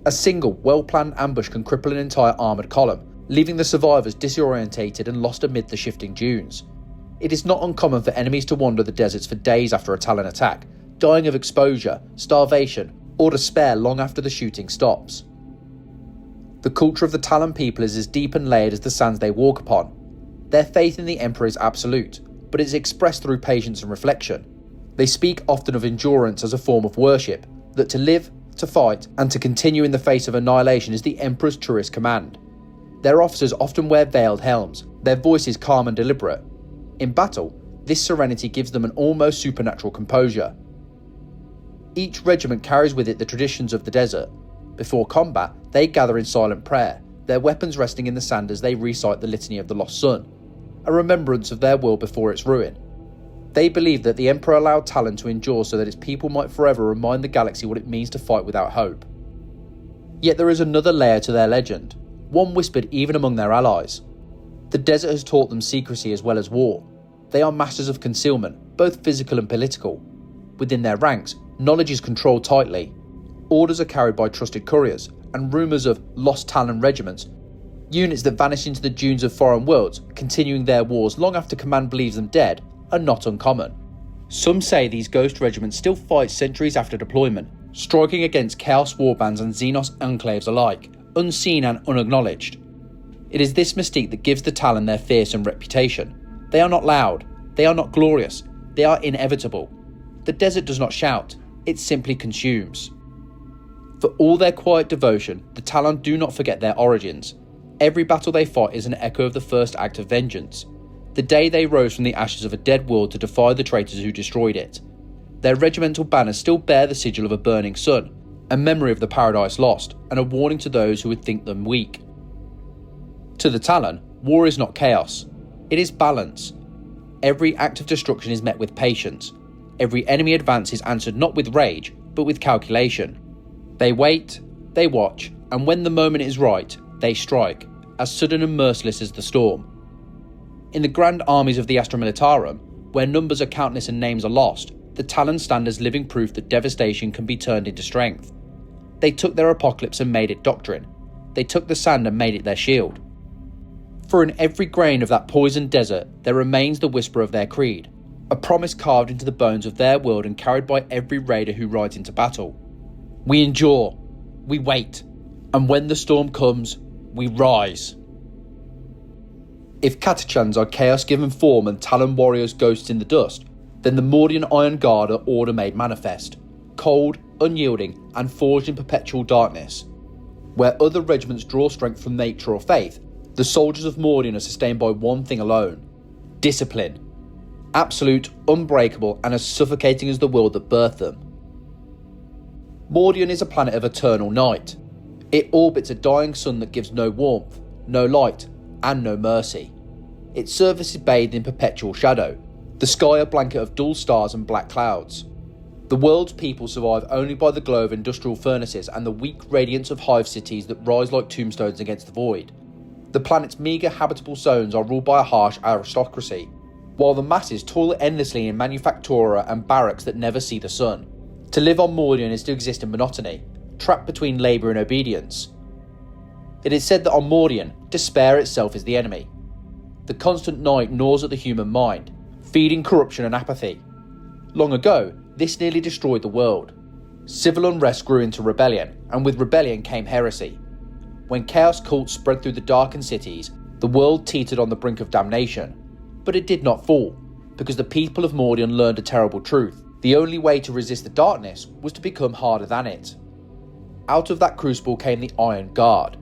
A single, well-planned ambush can cripple an entire armoured column, leaving the survivors disorientated and lost amid the shifting dunes. It is not uncommon for enemies to wander the deserts for days after a Talon attack, dying of exposure, starvation, or despair long after the shooting stops. The culture of the Talon people is as deep and layered as the sands they walk upon. Their faith in the Emperor is absolute, but it is expressed through patience and reflection. They speak often of endurance as a form of worship, that to live, to fight, and to continue in the face of annihilation is the Emperor's truest command. Their officers often wear veiled helms, their voices calm and deliberate. In battle, this serenity gives them an almost supernatural composure. Each regiment carries with it the traditions of the desert. Before combat, they gather in silent prayer, their weapons resting in the sand as they recite the Litany of the Lost Sun, a remembrance of their world before its ruin. They believe that the Emperor allowed Talon to endure so that its people might forever remind the galaxy what it means to fight without hope. Yet there is another layer to their legend, one whispered even among their allies. The desert has taught them secrecy as well as war. They are masters of concealment, both physical and political. Within their ranks, knowledge is controlled tightly. Orders are carried by trusted couriers, and rumours of lost Talon regiments, units that vanish into the dunes of foreign worlds, continuing their wars long after command believes them dead, are not uncommon. Some say these ghost regiments still fight centuries after deployment, striking against Chaos warbands and Xenos enclaves alike, unseen and unacknowledged. It is this mystique that gives the Talon their fearsome reputation. They are not loud, they are not glorious, they are inevitable. The desert does not shout, it simply consumes. For all their quiet devotion, the Talon do not forget their origins. Every battle they fight is an echo of the first act of vengeance. The day they rose from the ashes of a dead world to defy the traitors who destroyed it. Their regimental banners still bear the sigil of a burning sun, a memory of the paradise lost, and a warning to those who would think them weak. To the Talon, war is not chaos, it is balance. Every act of destruction is met with patience. Every enemy advance is answered not with rage, but with calculation. They wait, they watch, and when the moment is right, they strike, as sudden and merciless as the storm. In the grand armies of the Astra Militarum, where numbers are countless and names are lost, the Talon stand as living proof that devastation can be turned into strength. They took their apocalypse and made it doctrine. They took the sand and made it their shield. For in every grain of that poisoned desert there remains the whisper of their creed, a promise carved into the bones of their world and carried by every raider who rides into battle. We endure, we wait, and when the storm comes, we rise. If Catachans are chaos given form and Talon warriors ghosts in the dust, then the Mordian Iron Guard are order made manifest, cold, unyielding, and forged in perpetual darkness. Where other regiments draw strength from nature or faith, the soldiers of Mordian are sustained by one thing alone: discipline. Absolute, unbreakable, and as suffocating as the world that birthed them. Mordian is a planet of eternal night. It orbits a dying sun that gives no warmth, no light, and no mercy. Its surface is bathed in perpetual shadow, the sky a blanket of dull stars and black clouds. The world's people survive only by the glow of industrial furnaces and the weak radiance of hive cities that rise like tombstones against the void. The planet's meagre habitable zones are ruled by a harsh aristocracy, while the masses toil endlessly in manufactura and barracks that never see the sun. To live on Mordian is to exist in monotony, trapped between labour and obedience. It is said that on Mordian, despair itself is the enemy. The constant night gnaws at the human mind, feeding corruption and apathy. Long ago, this nearly destroyed the world. Civil unrest grew into rebellion, and with rebellion came heresy. When chaos cults spread through the darkened cities, the world teetered on the brink of damnation. But it did not fall, because the people of Mordian learned a terrible truth. The only way to resist the darkness was to become harder than it. Out of that crucible came the Iron Guard.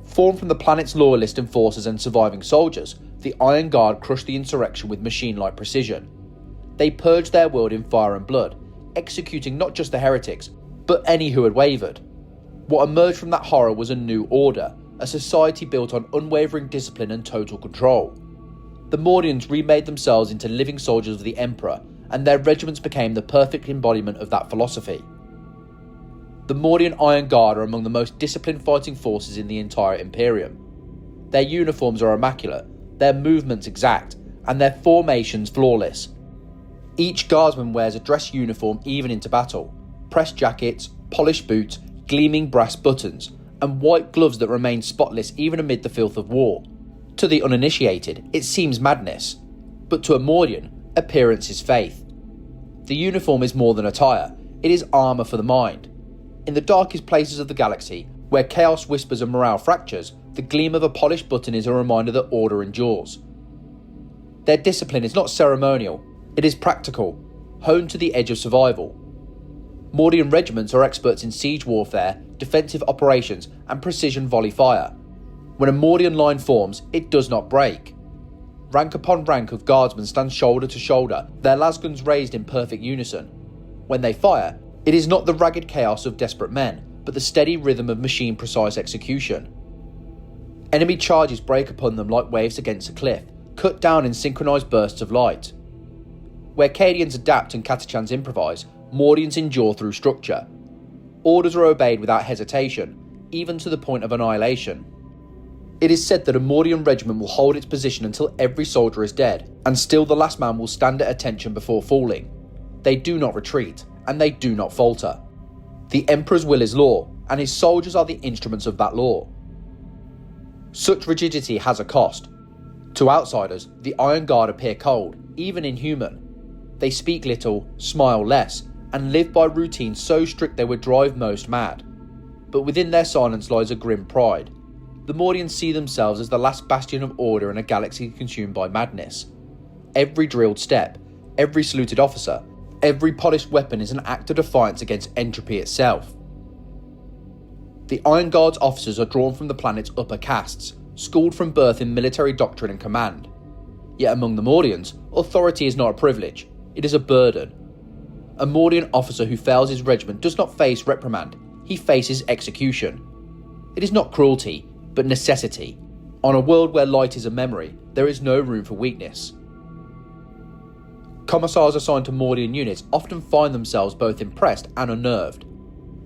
Formed from the planet's loyalist enforcers and surviving soldiers, the Iron Guard crushed the insurrection with machine-like precision. They purged their world in fire and blood, executing not just the heretics, but any who had wavered. What emerged from that horror was a new order, a society built on unwavering discipline and total control. The Mordians remade themselves into living soldiers of the Emperor, and their regiments became the perfect embodiment of that philosophy. The Mordian Iron Guard are among the most disciplined fighting forces in the entire Imperium. Their uniforms are immaculate, their movements exact, and their formations flawless. Each guardsman wears a dress uniform even into battle, pressed jackets, polished boots, gleaming brass buttons, and white gloves that remain spotless even amid the filth of war. To the uninitiated, it seems madness, but to a Mordian, appearance is faith. The uniform is more than attire, it is armour for the mind. In the darkest places of the galaxy, where chaos whispers and morale fractures, the gleam of a polished button is a reminder that order endures. Their discipline is not ceremonial, it is practical, honed to the edge of survival. Mordian regiments are experts in siege warfare, defensive operations, and precision volley fire. When a Mordian line forms, it does not break. Rank upon rank of guardsmen stand shoulder to shoulder, their lasguns raised in perfect unison. When they fire, it is not the ragged chaos of desperate men, but the steady rhythm of machine-precise execution. Enemy charges break upon them like waves against a cliff, cut down in synchronised bursts of light. Where Cadians adapt and Catachans improvise, Mordians endure through structure. Orders are obeyed without hesitation, even to the point of annihilation. It is said that a Mordian regiment will hold its position until every soldier is dead, and still the last man will stand at attention before falling. They do not retreat, and they do not falter. The Emperor's will is law, and his soldiers are the instruments of that law. Such rigidity has a cost. To outsiders, the Iron Guard appear cold, even inhuman. They speak little, smile less, and live by routines so strict they would drive most mad. But within their silence lies a grim pride. The Mordians see themselves as the last bastion of order in a galaxy consumed by madness. Every drilled step, every saluted officer, every polished weapon is an act of defiance against entropy itself. The Iron Guard's officers are drawn from the planet's upper castes, schooled from birth in military doctrine and command. Yet among the Mordians, authority is not a privilege, it is a burden. A Mordian officer who fails his regiment does not face reprimand, he faces execution. It is not cruelty, but necessity. On a world where light is a memory, there is no room for weakness. Commissars assigned to Mordian units often find themselves both impressed and unnerved.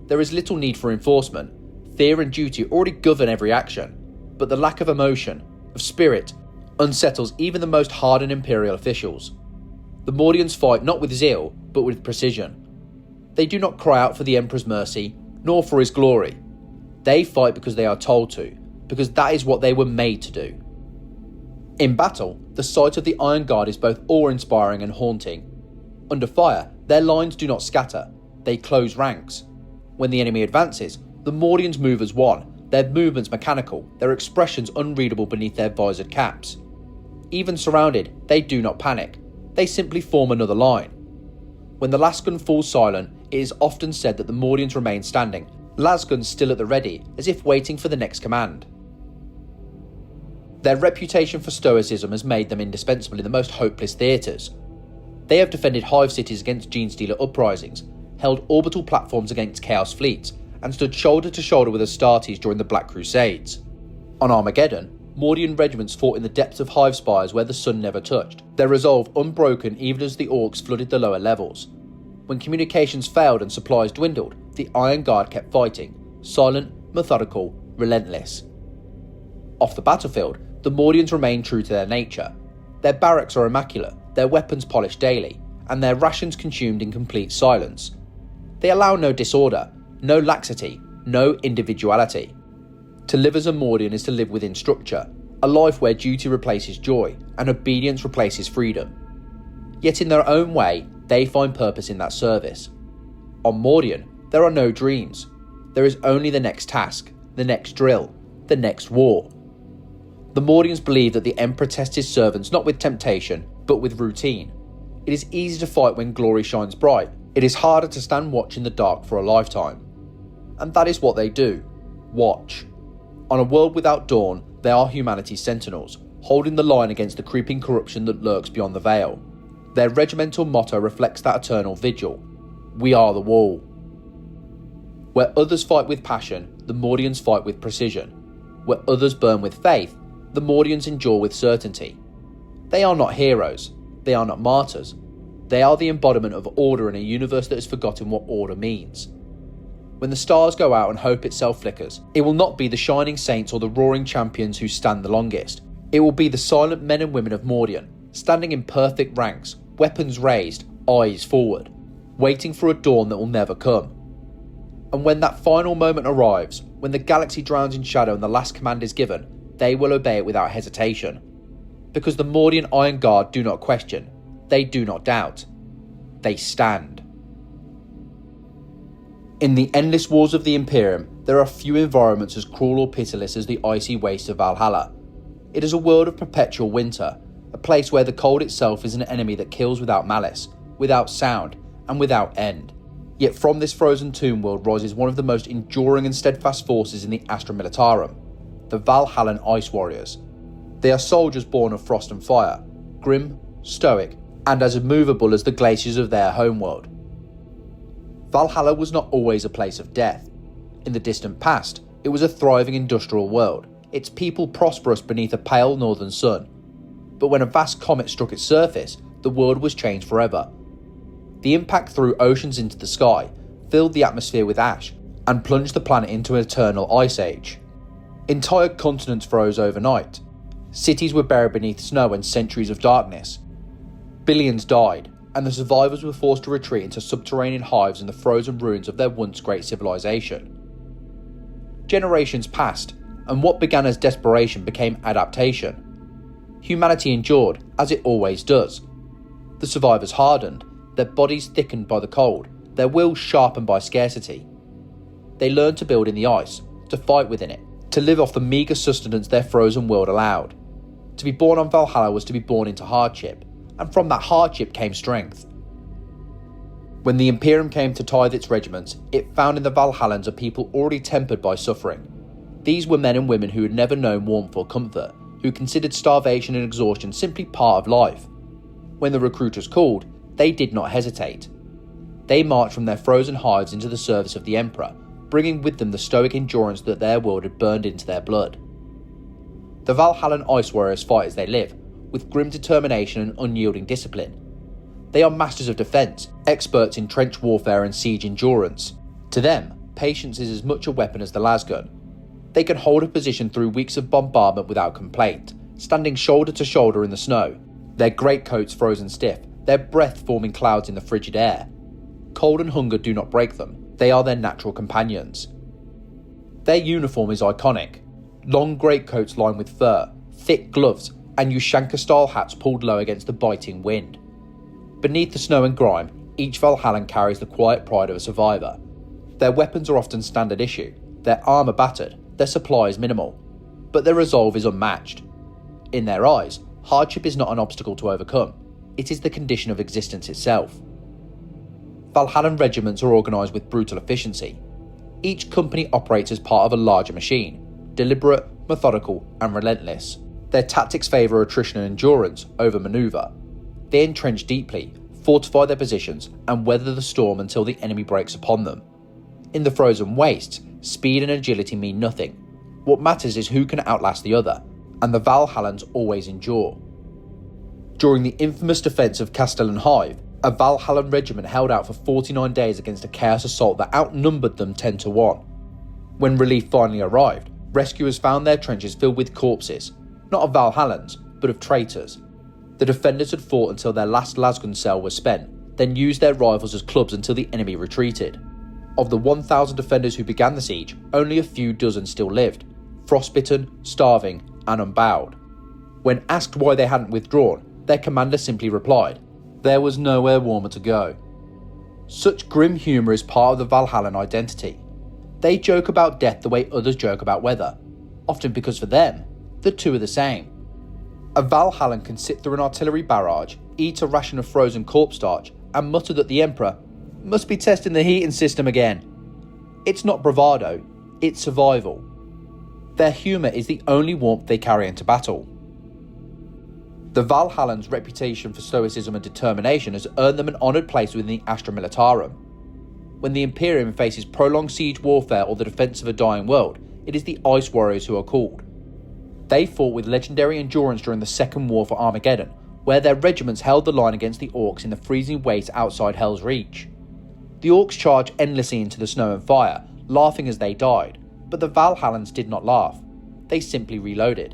There is little need for enforcement. Fear and duty already govern every action, but the lack of emotion, of spirit, unsettles even the most hardened Imperial officials. The Mordians fight not with zeal, but with precision. They do not cry out for the Emperor's mercy, nor for his glory. They fight because they are told to, because that is what they were made to do. In battle, the sight of the Iron Guard is both awe-inspiring and haunting. Under fire, their lines do not scatter, they close ranks. When the enemy advances, the Mordians move as one, their movements mechanical, their expressions unreadable beneath their visored caps. Even surrounded, they do not panic, they simply form another line. When the last gun falls silent, it is often said that the Mordians remain standing, lasguns still at the ready, as if waiting for the next command. Their reputation for stoicism has made them indispensable in the most hopeless theatres. They have defended hive cities against Genestealer uprisings, held orbital platforms against Chaos fleets, and stood shoulder to shoulder with Astartes during the Black Crusades. On Armageddon, Mordian regiments fought in the depths of hive spires where the sun never touched, their resolve unbroken even as the orcs flooded the lower levels. When communications failed and supplies dwindled, the Iron Guard kept fighting, silent, methodical, relentless. Off the battlefield, the Mordians remain true to their nature. Their barracks are immaculate, their weapons polished daily, and their rations consumed in complete silence. They allow no disorder, no laxity, no individuality. To live as a Mordian is to live within structure, a life where duty replaces joy and obedience replaces freedom. Yet in their own way, they find purpose in that service. On Mordian, there are no dreams. There is only the next task, the next drill, the next war. The Mordians believe that the Emperor tests his servants not with temptation, but with routine. It is easy to fight when glory shines bright. It is harder to stand watch in the dark for a lifetime. And that is what they do. Watch. On a world without dawn, they are humanity's sentinels, holding the line against the creeping corruption that lurks beyond the veil. Their regimental motto reflects that eternal vigil. We are the wall. Where others fight with passion, the Mordians fight with precision. Where others burn with faith, the Mordians endure with certainty. They are not heroes. They are not martyrs. They are the embodiment of order in a universe that has forgotten what order means. When the stars go out and hope itself flickers, it will not be the shining saints or the roaring champions who stand the longest. It will be the silent men and women of Mordian, standing in perfect ranks, weapons raised, eyes forward, waiting for a dawn that will never come. And when that final moment arrives, when the galaxy drowns in shadow and the last command is given, they will obey it without hesitation. Because the Mordian Iron Guard do not question, they do not doubt, they stand. In the endless wars of the Imperium, there are few environments as cruel or pitiless as the icy wastes of Valhalla. It is a world of perpetual winter, a place where the cold itself is an enemy that kills without malice, without sound, and without end. Yet from this frozen tomb world rises one of the most enduring and steadfast forces in the Astra Militarum, the Valhallan Ice Warriors. They are soldiers born of frost and fire, grim, stoic, and as immovable as the glaciers of their homeworld. Valhalla was not always a place of death. In the distant past, it was a thriving industrial world, its people prosperous beneath a pale northern sun. But when a vast comet struck its surface, the world was changed forever. The impact threw oceans into the sky, filled the atmosphere with ash, and plunged the planet into an eternal ice age. Entire continents froze overnight. Cities were buried beneath snow and centuries of darkness. Billions died, and the survivors were forced to retreat into subterranean hives in the frozen ruins of their once great civilization. Generations passed, and what began as desperation became adaptation. Humanity endured, as it always does. The survivors hardened, their bodies thickened by the cold, their wills sharpened by scarcity. They learned to build in the ice, to fight within it, to live off the meagre sustenance their frozen world allowed. To be born on Valhalla was to be born into hardship, and from that hardship came strength. When the Imperium came to tithe its regiments, it found in the Valhallans a people already tempered by suffering. These were men and women who had never known warmth or comfort, who considered starvation and exhaustion simply part of life. When the recruiters called, they did not hesitate. They marched from their frozen hives into the service of the Emperor, bringing with them the stoic endurance that their world had burned into their blood. The Valhallan Ice Warriors fight as they live, with grim determination and unyielding discipline. They are masters of defence, experts in trench warfare and siege endurance. To them, patience is as much a weapon as the lasgun. They can hold a position through weeks of bombardment without complaint, standing shoulder to shoulder in the snow, their greatcoats frozen stiff, their breath forming clouds in the frigid air. Cold and hunger do not break them. they are their natural companions. Their uniform is iconic: long greatcoats lined with fur, thick gloves, and Ushanka-style hats pulled low against the biting wind. Beneath the snow and grime, each Valhallan carries the quiet pride of a survivor. Their weapons are often standard issue, their armour battered, their supplies minimal, but their resolve is unmatched. In their eyes, hardship is not an obstacle to overcome, it is the condition of existence itself. Valhallan regiments are organised with brutal efficiency. Each company operates as part of a larger machine, deliberate, methodical, and relentless. Their tactics favour attrition and endurance over manoeuvre. They entrench deeply, fortify their positions, and weather the storm until the enemy breaks upon them. In the frozen wastes, speed and agility mean nothing. What matters is who can outlast the other, and the Valhallans always endure. During the infamous defence of Castellan Hive, a Valhallan regiment held out for 49 days against a chaos assault that outnumbered them 10-1. When relief finally arrived, rescuers found their trenches filled with corpses, not of Valhallans, but of traitors. The defenders had fought until their last lasgun cell was spent, then used their rifles as clubs until the enemy retreated. Of the 1,000 defenders who began the siege, only a few dozen still lived, frostbitten, starving, and unbowed. When asked why they hadn't withdrawn, their commander simply replied, "There was nowhere warmer to go." Such grim humour is part of the Valhallan identity. They joke about death the way others joke about weather, often because for them, the two are the same. A Valhallan can sit through an artillery barrage, eat a ration of frozen corpse starch, and mutter that the Emperor must be testing the heating system again. It's not bravado, it's survival. Their humour is the only warmth they carry into battle. The Valhallans' reputation for stoicism and determination has earned them an honoured place within the Astra Militarum. When the Imperium faces prolonged siege warfare or the defence of a dying world, it is the Ice Warriors who are called. They fought with legendary endurance during the Second War for Armageddon, where their regiments held the line against the Orcs in the freezing waste outside Hell's Reach. The Orcs charged endlessly into the snow and fire, laughing as they died, but the Valhallans did not laugh. They simply reloaded.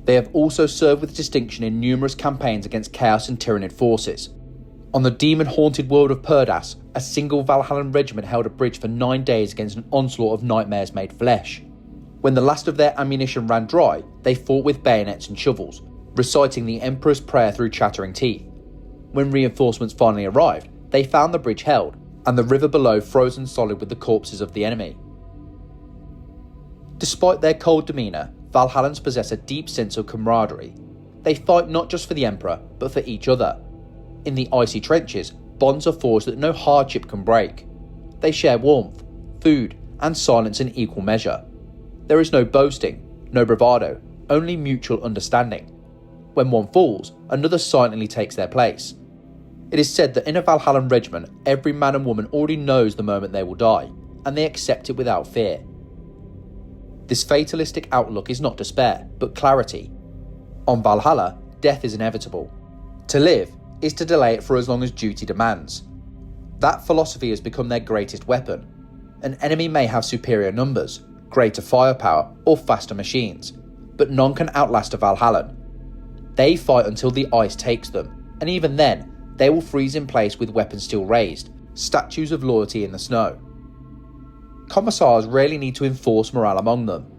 They have also served with distinction in numerous campaigns against chaos and tyrannid forces. On the demon-haunted world of Perdas, a single Valhallan regiment held a bridge for 9 days against an onslaught of nightmares made flesh. When the last of their ammunition ran dry, they fought with bayonets and shovels, reciting the Emperor's prayer through chattering teeth. When reinforcements finally arrived, they found the bridge held, and the river below frozen solid with the corpses of the enemy. Despite their cold demeanour, Valhallans possess a deep sense of camaraderie. They fight not just for the Emperor, but for each other. In the icy trenches, bonds are forged that no hardship can break. They share warmth, food, and silence in equal measure. There is no boasting, no bravado, only mutual understanding. When one falls, another silently takes their place. It is said that in a Valhallan regiment, every man and woman already knows the moment they will die, and they accept it without fear. This fatalistic outlook is not despair, but clarity. On Valhalla, death is inevitable. To live is to delay it for as long as duty demands. That philosophy has become their greatest weapon. An enemy may have superior numbers, greater firepower, or faster machines, but none can outlast a Valhallan. They fight until the ice takes them, and even then, they will freeze in place with weapons still raised, statues of loyalty in the snow. Commissars rarely need to enforce morale among them.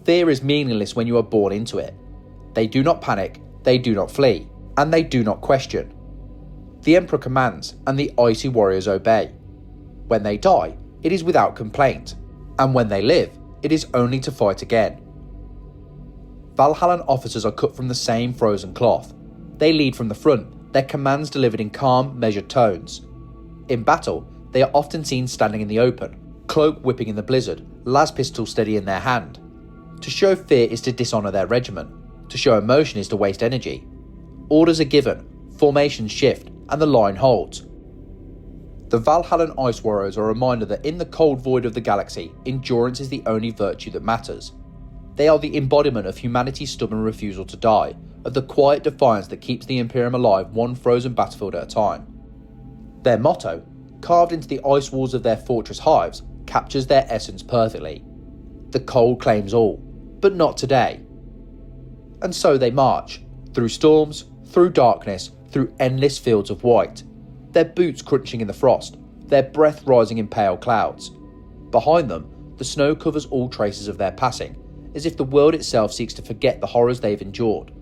Fear is meaningless when you are born into it. They do not panic, they do not flee, and they do not question. The Emperor commands, and the icy warriors obey. When they die, it is without complaint, and when they live, it is only to fight again. Valhallan officers are cut from the same frozen cloth. They lead from the front, their commands delivered in calm, measured tones. In battle, they are often seen standing in the open, cloak whipping in the blizzard, las pistol steady in their hand. To show fear is to dishonour their regiment. To show emotion is to waste energy. Orders are given, formations shift, and the line holds. The Valhallan Ice Warriors are a reminder that in the cold void of the galaxy, endurance is the only virtue that matters. They are the embodiment of humanity's stubborn refusal to die, of the quiet defiance that keeps the Imperium alive one frozen battlefield at a time. Their motto, carved into the ice walls of their fortress hives, captures their essence perfectly. The cold claims all, but not today. And so they march, through storms, through darkness, through endless fields of white, their boots crunching in the frost, their breath rising in pale clouds. Behind them, the snow covers all traces of their passing, as if the world itself seeks to forget the horrors they've endured.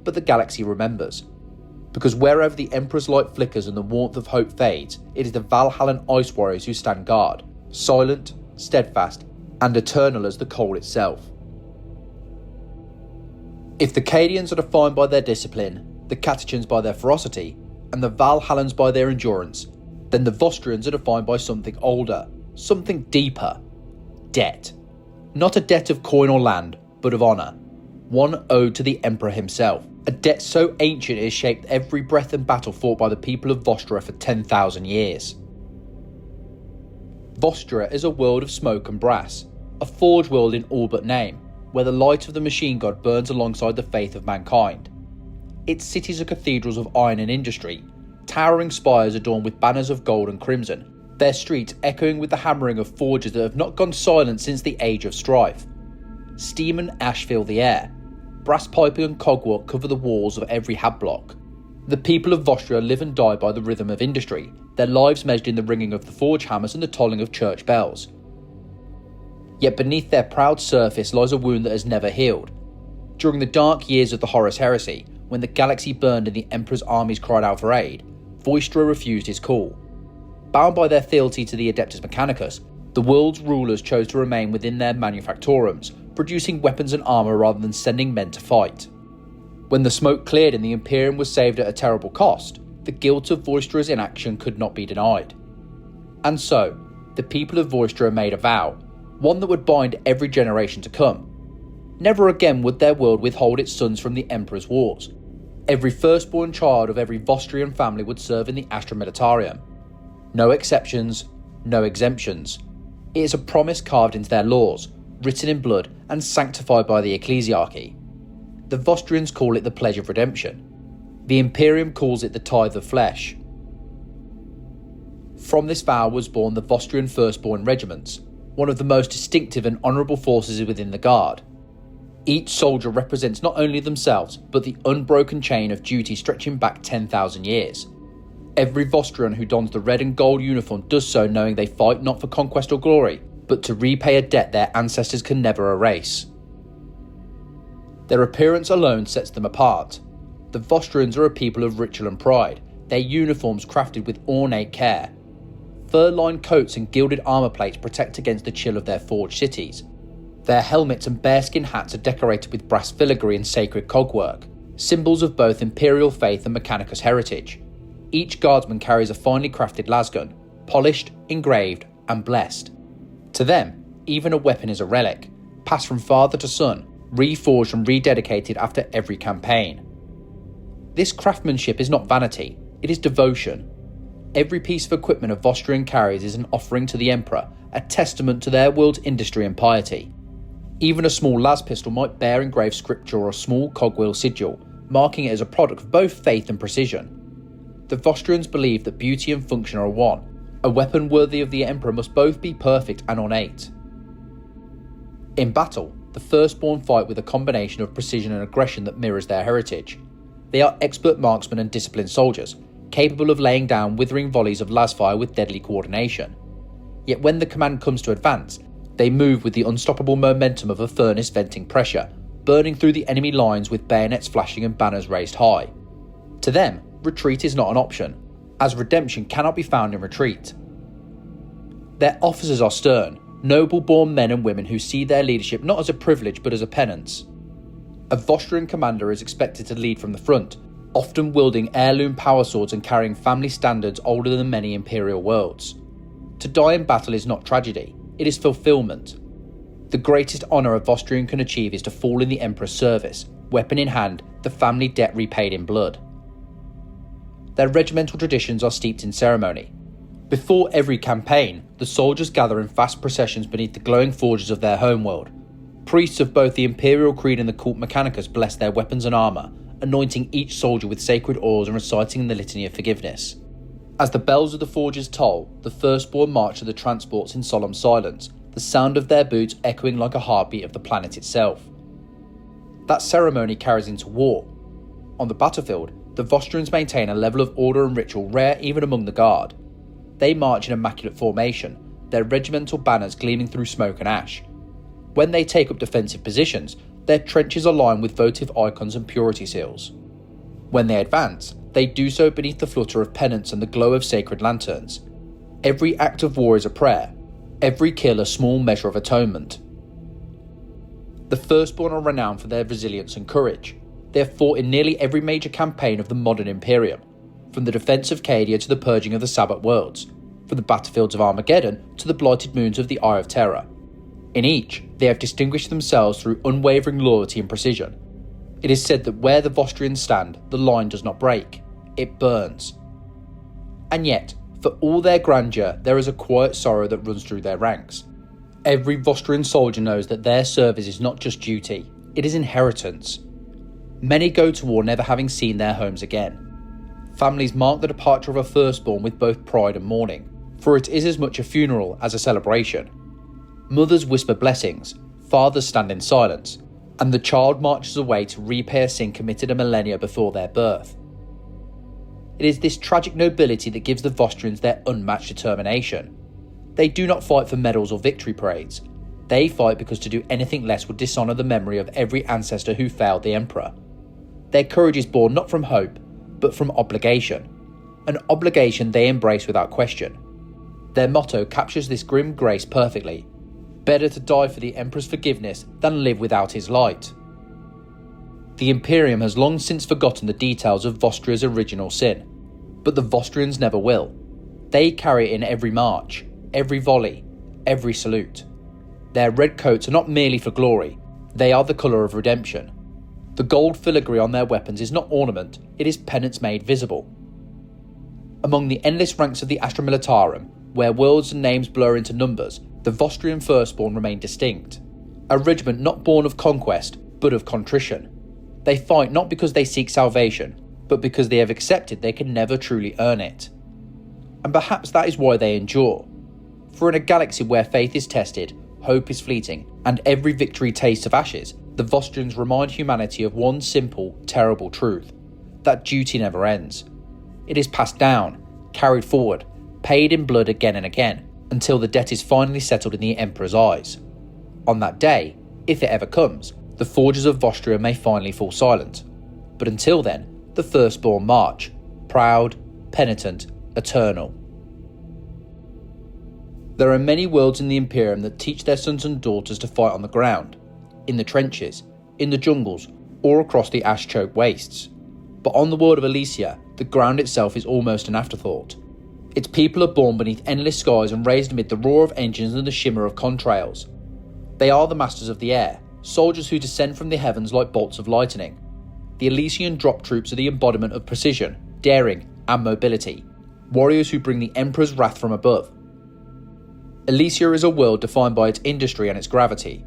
But the galaxy remembers. Because wherever the Emperor's light flickers and the warmth of hope fades, it is the Valhallan ice warriors who stand guard, silent, steadfast, and eternal as the cold itself. If the Cadians are defined by their discipline, the Catachans by their ferocity, and the Valhallans by their endurance, then the Vostroyans are defined by something older, something deeper. Debt. Not a debt of coin or land, but of honour. One owed to the Emperor himself. A debt so ancient it has shaped every breath and battle fought by the people of Vostra for 10,000 years. Vostra is a world of smoke and brass, a forge world in all but name, where the light of the machine god burns alongside the faith of mankind. Its cities are cathedrals of iron and industry, towering spires adorned with banners of gold and crimson, their streets echoing with the hammering of forges that have not gone silent since the age of strife. Steam and ash fill the air. Brass piping and cogwork cover the walls of every hab block. The people of Vostra live and die by the rhythm of industry, their lives measured in the ringing of the forge hammers and the tolling of church bells. Yet beneath their proud surface lies a wound that has never healed. During the dark years of the Horus Heresy, when the galaxy burned and the Emperor's armies cried out for aid, Vostra refused his call. Bound by their fealty to the Adeptus Mechanicus, the world's rulers chose to remain within their manufactorums, producing weapons and armour rather than sending men to fight. When the smoke cleared and the Imperium was saved at a terrible cost, the guilt of Voistra's inaction could not be denied. And so, the people of Vostra made a vow, one that would bind every generation to come. Never again would their world withhold its sons from the Emperor's wars. Every firstborn child of every Vostrian family would serve in the Astra Militarum. No exceptions, no exemptions. It is a promise carved into their laws, written in blood and sanctified by the ecclesiarchy. The Vostroyans call it the Pledge of Redemption. The Imperium calls it the Tithe of Flesh. From this vow was born the Vostroyan Firstborn Regiments, one of the most distinctive and honourable forces within the Guard. Each soldier represents not only themselves, but the unbroken chain of duty stretching back 10,000 years. Every Vostroyan who dons the red and gold uniform does so knowing they fight not for conquest or glory, but to repay a debt their ancestors can never erase. Their appearance alone sets them apart. The Vostroyans are a people of ritual and pride, their uniforms crafted with ornate care. Fur-lined coats and gilded armour plates protect against the chill of their forged cities. Their helmets and bearskin hats are decorated with brass filigree and sacred cogwork, symbols of both imperial faith and Mechanicus heritage. Each guardsman carries a finely crafted lasgun, polished, engraved, and blessed. To them, even a weapon is a relic, passed from father to son, reforged and rededicated after every campaign. This craftsmanship is not vanity, it is devotion. Every piece of equipment a Vostroyan carries is an offering to the Emperor, a testament to their world's industry and piety. Even a small las pistol might bear engraved scripture or a small cogwheel sigil, marking it as a product of both faith and precision. The Vostroyans believe that beauty and function are one. A weapon worthy of the Emperor must both be perfect and ornate. In battle, the Firstborn fight with a combination of precision and aggression that mirrors their heritage. They are expert marksmen and disciplined soldiers, capable of laying down withering volleys of lasfire with deadly coordination. Yet when the command comes to advance, they move with the unstoppable momentum of a furnace venting pressure, burning through the enemy lines with bayonets flashing and banners raised high. To them, retreat is not an option, as redemption cannot be found in retreat. Their officers are stern, noble-born men and women who see their leadership not as a privilege but as a penance. A Vostroyan commander is expected to lead from the front, often wielding heirloom power swords and carrying family standards older than many imperial worlds. To die in battle is not tragedy, it is fulfillment. The greatest honour a Vostroyan can achieve is to fall in the Emperor's service, weapon in hand, the family debt repaid in blood. Their regimental traditions are steeped in ceremony. Before every campaign, the soldiers gather in vast processions beneath the glowing forges of their homeworld. Priests of both the Imperial Creed and the Cult Mechanicus bless their weapons and armour, anointing each soldier with sacred oils and reciting the Litany of Forgiveness. As the bells of the forges toll, the Firstborn march to the transports in solemn silence, the sound of their boots echoing like a heartbeat of the planet itself. That ceremony carries into war. On the battlefield, the Vostroyans maintain a level of order and ritual rare even among the Guard. They march in immaculate formation, their regimental banners gleaming through smoke and ash. When they take up defensive positions, their trenches are lined with votive icons and purity seals. When they advance, they do so beneath the flutter of penance and the glow of sacred lanterns. Every act of war is a prayer, every kill a small measure of atonement. The Firstborn are renowned for their resilience and courage. They have fought in nearly every major campaign of the modern Imperium, from the defence of Cadia to the purging of the Sabbath worlds, from the battlefields of Armageddon to the blighted moons of the Eye of Terror. In each, they have distinguished themselves through unwavering loyalty and precision. It is said that where the Vostroyans stand, the line does not break, it burns. And yet, for all their grandeur, there is a quiet sorrow that runs through their ranks. Every Vostroyan soldier knows that their service is not just duty, it is inheritance. Many go to war never having seen their homes again. Families mark the departure of a firstborn with both pride and mourning, for it is as much a funeral as a celebration. Mothers whisper blessings, fathers stand in silence, and the child marches away to repay a sin committed a millennia before their birth. It is this tragic nobility that gives the Vostroyans their unmatched determination. They do not fight for medals or victory parades. They fight because to do anything less would dishonour the memory of every ancestor who failed the Emperor. Their courage is born not from hope, but from obligation. An obligation they embrace without question. Their motto captures this grim grace perfectly. Better to die for the Emperor's forgiveness than live without his light. The Imperium has long since forgotten the details of Vostria's original sin, but the Vostroyans never will. They carry it in every march, every volley, every salute. Their red coats are not merely for glory, they are the colour of redemption. The gold filigree on their weapons is not ornament, it is penance made visible. Among the endless ranks of the Astra Militarum, where worlds and names blur into numbers, the Vostroyan Firstborn remain distinct. A regiment not born of conquest, but of contrition. They fight not because they seek salvation, but because they have accepted they can never truly earn it. And perhaps that is why they endure. For in a galaxy where faith is tested, hope is fleeting, and every victory tastes of ashes, the Vostroyans remind humanity of one simple, terrible truth: that duty never ends. It is passed down, carried forward, paid in blood again and again, until the debt is finally settled in the Emperor's eyes. On that day, if it ever comes, the forges of Vostria may finally fall silent. But until then, the Firstborn march, proud, penitent, eternal. There are many worlds in the Imperium that teach their sons and daughters to fight on the ground, in the trenches, in the jungles, or across the ash-choked wastes. But on the world of Elysia, the ground itself is almost an afterthought. Its people are born beneath endless skies and raised amid the roar of engines and the shimmer of contrails. They are the masters of the air, soldiers who descend from the heavens like bolts of lightning. The Elysian drop troops are the embodiment of precision, daring, and mobility, warriors who bring the Emperor's wrath from above. Elysia is a world defined by its industry and its gravity.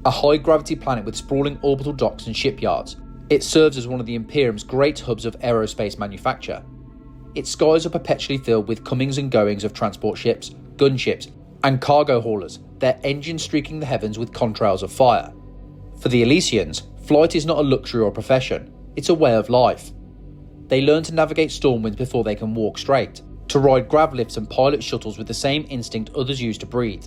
A high-gravity planet with sprawling orbital docks and shipyards, it serves as one of the Imperium's great hubs of aerospace manufacture. Its skies are perpetually filled with comings and goings of transport ships, gunships, and cargo haulers, their engines streaking the heavens with contrails of fire. For the Elysians, flight is not a luxury or a profession, it's a way of life. They learn to navigate storm winds before they can walk straight, to ride grav lifts and pilot shuttles with the same instinct others use to breathe.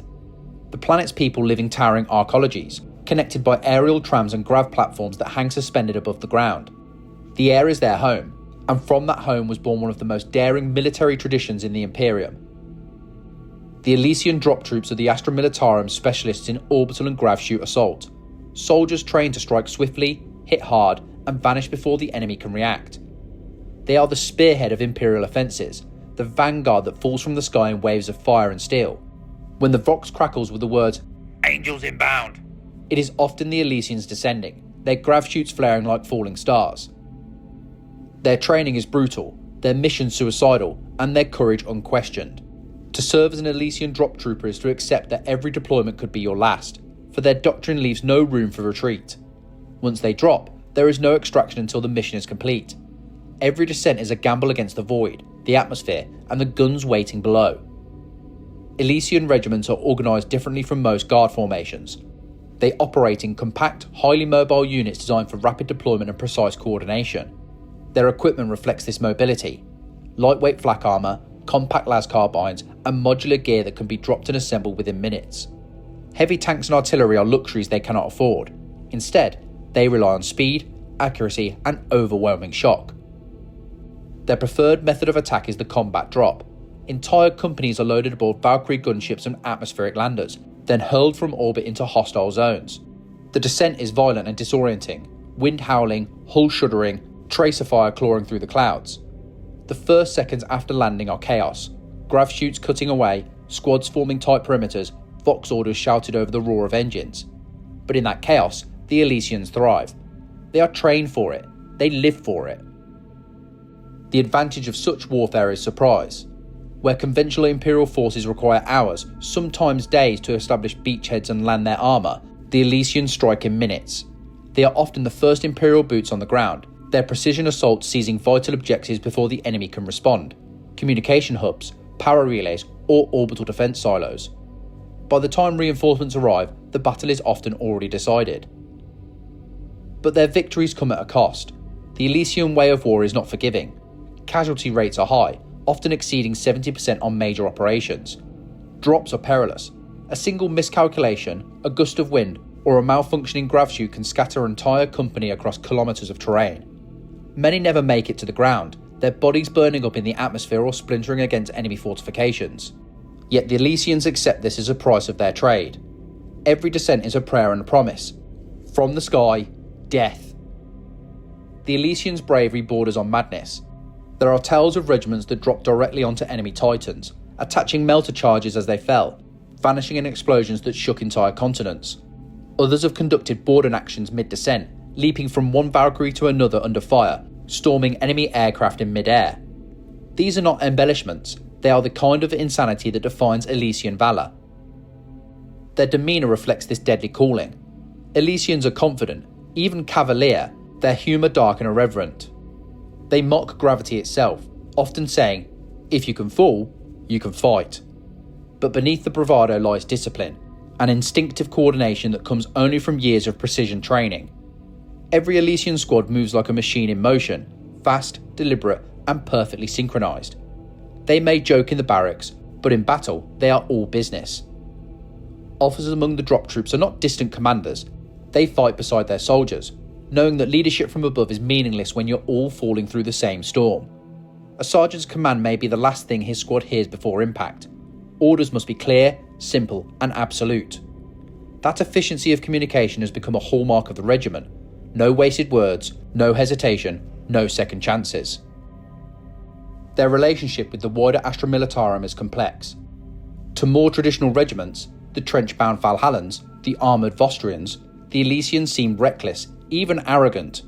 The planet's people live in towering arcologies, connected by aerial trams and grav platforms that hang suspended above the ground. The air is their home, and from that home was born one of the most daring military traditions in the Imperium. The Elysian drop troops are the Astra Militarum specialists in orbital and grav shoot assault. Soldiers trained to strike swiftly, hit hard, and vanish before the enemy can react. They are the spearhead of Imperial offences, the vanguard that falls from the sky in waves of fire and steel. When the Vox crackles with the words, "Angels inbound," it is often the Elysians descending, their grav shoots flaring like falling stars. Their training is brutal, their mission suicidal, and their courage unquestioned. To serve as an Elysian drop trooper is to accept that every deployment could be your last, for their doctrine leaves no room for retreat. Once they drop, there is no extraction until the mission is complete. Every descent is a gamble against the void, the atmosphere, and the guns waiting below. Elysian regiments are organised differently from most guard formations. They operate in compact, highly mobile units designed for rapid deployment and precise coordination. Their equipment reflects this mobility: lightweight flak armour, compact las carbines, and modular gear that can be dropped and assembled within minutes. Heavy tanks and artillery are luxuries they cannot afford. Instead, they rely on speed, accuracy, and overwhelming shock. Their preferred method of attack is the combat drop. Entire companies are loaded aboard Valkyrie gunships and atmospheric landers, then hurled from orbit into hostile zones. The descent is violent and disorienting, wind howling, hull shuddering, tracer fire clawing through the clouds. The first seconds after landing are chaos. Grav chutes cutting away, squads forming tight perimeters, Vox orders shouted over the roar of engines. But in that chaos, the Elysians thrive. They are trained for it. They live for it. The advantage of such warfare is surprise. Where conventional Imperial forces require hours, sometimes days, to establish beachheads and land their armour, the Elysians strike in minutes. They are often the first Imperial boots on the ground, their precision assaults seizing vital objectives before the enemy can respond. Communication hubs, power relays, or orbital defence silos. By the time reinforcements arrive, the battle is often already decided. But their victories come at a cost. The Elysian way of war is not forgiving. Casualty rates are high, often exceeding 70% on major operations. Drops are perilous. A single miscalculation, a gust of wind, or a malfunctioning grav chute can scatter an entire company across kilometres of terrain. Many never make it to the ground, their bodies burning up in the atmosphere or splintering against enemy fortifications. Yet the Elysians accept this as a price of their trade. Every descent is a prayer and a promise. From the sky, death. The Elysians' bravery borders on madness. There are tales of regiments that dropped directly onto enemy titans, attaching melter charges as they fell, vanishing in explosions that shook entire continents. Others have conducted boarding actions mid-descent, leaping from one Valkyrie to another under fire, storming enemy aircraft in mid-air. These are not embellishments, they are the kind of insanity that defines Elysian valour. Their demeanour reflects this deadly calling. Elysians are confident, even cavalier, their humour dark and irreverent. They mock gravity itself, often saying, "If you can fall, you can fight." But beneath the bravado lies discipline, an instinctive coordination that comes only from years of precision training. Every Elysian squad moves like a machine in motion, fast, deliberate, and perfectly synchronised. They may joke in the barracks, but in battle, they are all business. Officers among the drop troops are not distant commanders. They fight beside their soldiers, knowing that leadership from above is meaningless when you're all falling through the same storm. A sergeant's command may be the last thing his squad hears before impact. Orders must be clear, simple, and absolute. That efficiency of communication has become a hallmark of the regiment. No wasted words, no hesitation, no second chances. Their relationship with the wider Astra Militarum is complex. To more traditional regiments, the trench-bound Valhallans, the armoured Vostroyans, the Elysians seem reckless, even arrogant.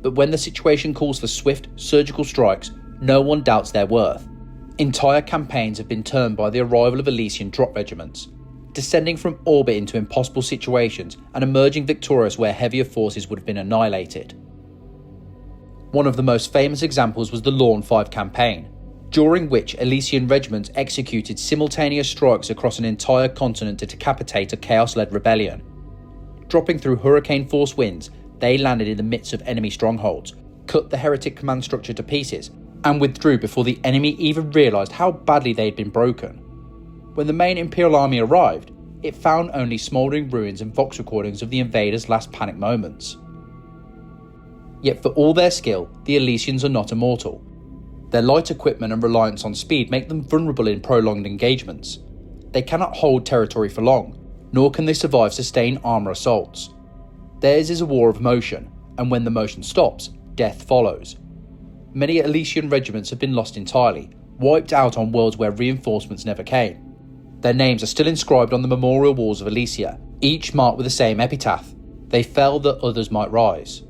But when the situation calls for swift, surgical strikes, no one doubts their worth. Entire campaigns have been turned by the arrival of Elysian drop regiments, descending from orbit into impossible situations and emerging victorious where heavier forces would have been annihilated. One of the most famous examples was the Lawn 5 campaign, during which Elysian regiments executed simultaneous strikes across an entire continent to decapitate a chaos-led rebellion. Dropping through hurricane-force winds, they landed in the midst of enemy strongholds, cut the heretic command structure to pieces, and withdrew before the enemy even realised how badly they had been broken. When the main Imperial army arrived, it found only smouldering ruins and Vox recordings of the invaders' last panic moments. Yet for all their skill, the Elysians are not immortal. Their light equipment and reliance on speed make them vulnerable in prolonged engagements. They cannot hold territory for long, nor can they survive sustained armour assaults. Theirs is a war of motion, and when the motion stops, death follows. Many Elysian regiments have been lost entirely, wiped out on worlds where reinforcements never came. Their names are still inscribed on the memorial walls of Elysia, each marked with the same epitaph: "They fell that others might rise."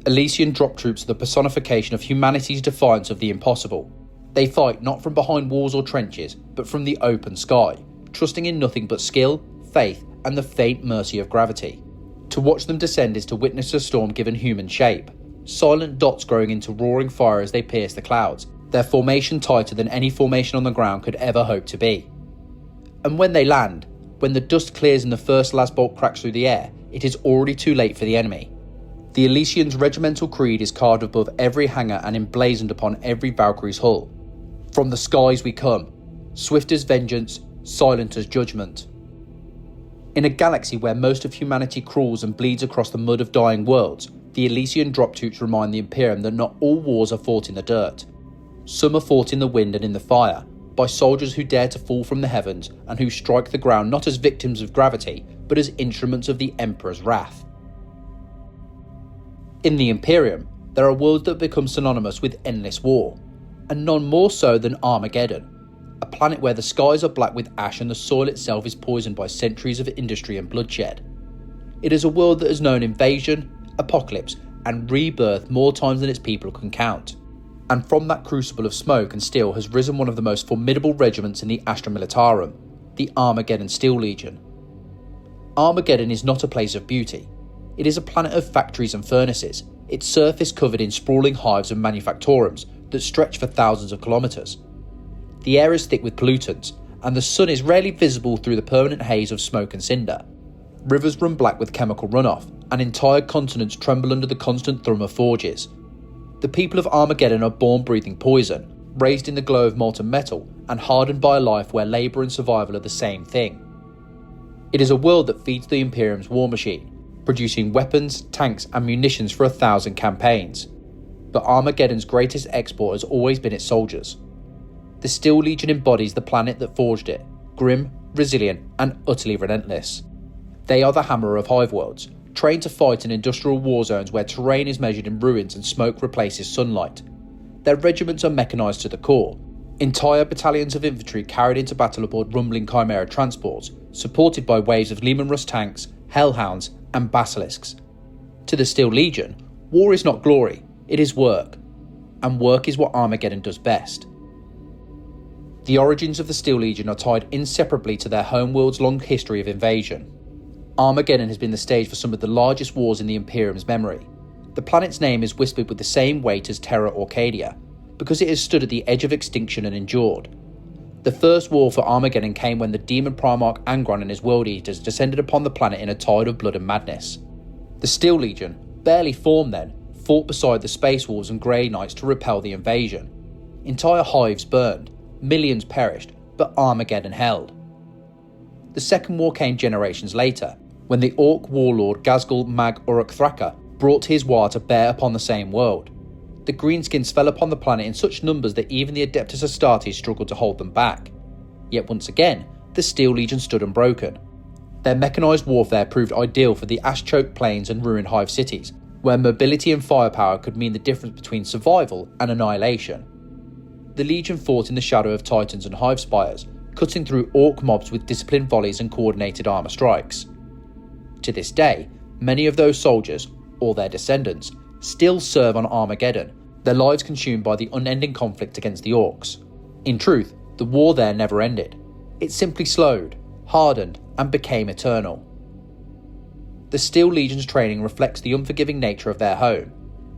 Elysian drop troops are the personification of humanity's defiance of the impossible. They fight not from behind walls or trenches, but from the open sky, trusting in nothing but skill, faith, and the faint mercy of gravity. To watch them descend is to witness a storm given human shape, silent dots growing into roaring fire as they pierce the clouds, their formation tighter than any formation on the ground could ever hope to be. And when they land, when the dust clears and the first lasbolt cracks through the air, it is already too late for the enemy. The Elysians' regimental creed is carved above every hangar and emblazoned upon every Valkyrie's hull. From the skies we come, swift as vengeance, silent as judgment. In a galaxy where most of humanity crawls and bleeds across the mud of dying worlds, the Elysian drop tubes remind the Imperium that not all wars are fought in the dirt. Some are fought in the wind and in the fire, by soldiers who dare to fall from the heavens and who strike the ground not as victims of gravity, but as instruments of the Emperor's wrath. In the Imperium, there are worlds that become synonymous with endless war, and none more so than Armageddon, a planet where the skies are black with ash and the soil itself is poisoned by centuries of industry and bloodshed. It is a world that has known invasion, apocalypse, and rebirth more times than its people can count. And from that crucible of smoke and steel has risen one of the most formidable regiments in the Astra Militarum, the Armageddon Steel Legion. Armageddon is not a place of beauty. It is a planet of factories and furnaces, its surface covered in sprawling hives and manufactorums that stretch for thousands of kilometres. The air is thick with pollutants, and the sun is rarely visible through the permanent haze of smoke and cinder. Rivers run black with chemical runoff, and entire continents tremble under the constant thrum of forges. The people of Armageddon are born breathing poison, raised in the glow of molten metal, and hardened by a life where labour and survival are the same thing. It is a world that feeds the Imperium's war machine, producing weapons, tanks and munitions for 1,000 campaigns. But Armageddon's greatest export has always been its soldiers. The Steel Legion embodies the planet that forged it, grim, resilient and utterly relentless. They are the hammer of hive worlds, trained to fight in industrial war zones where terrain is measured in ruins and smoke replaces sunlight. Their regiments are mechanised to the core. Entire battalions of infantry carried into battle aboard rumbling Chimera transports, supported by waves of Lehman Russ tanks, Hellhounds and Basilisks. To the Steel Legion, war is not glory, it is work. And work is what Armageddon does best. The origins of the Steel Legion are tied inseparably to their homeworld's long history of invasion. Armageddon has been the stage for some of the largest wars in the Imperium's memory. The planet's name is whispered with the same weight as Terra or Cadia, because it has stood at the edge of extinction and endured. The first war for Armageddon came when the demon Primarch Angron and his World Eaters descended upon the planet in a tide of blood and madness. The Steel Legion, barely formed then, fought beside the Space Wolves and Grey Knights to repel the invasion. Entire hives burned, millions perished, but Armageddon held. The second war came generations later, when the Orc warlord Ghazghkull Mag Uruk Thraka brought his war to bear upon the same world. The Greenskins fell upon the planet in such numbers that even the Adeptus Astartes struggled to hold them back. Yet once again, the Steel Legion stood unbroken. Their mechanised warfare proved ideal for the ash-choked plains and ruined hive cities, where mobility and firepower could mean the difference between survival and annihilation. The Legion fought in the shadow of Titans and hive spires, cutting through Orc mobs with disciplined volleys and coordinated armour strikes. To this day, many of those soldiers, or their descendants, still serve on Armageddon, their lives consumed by the unending conflict against the Orcs. In truth, the war there never ended. It simply slowed, hardened, and became eternal. The Steel Legion's training reflects the unforgiving nature of their home.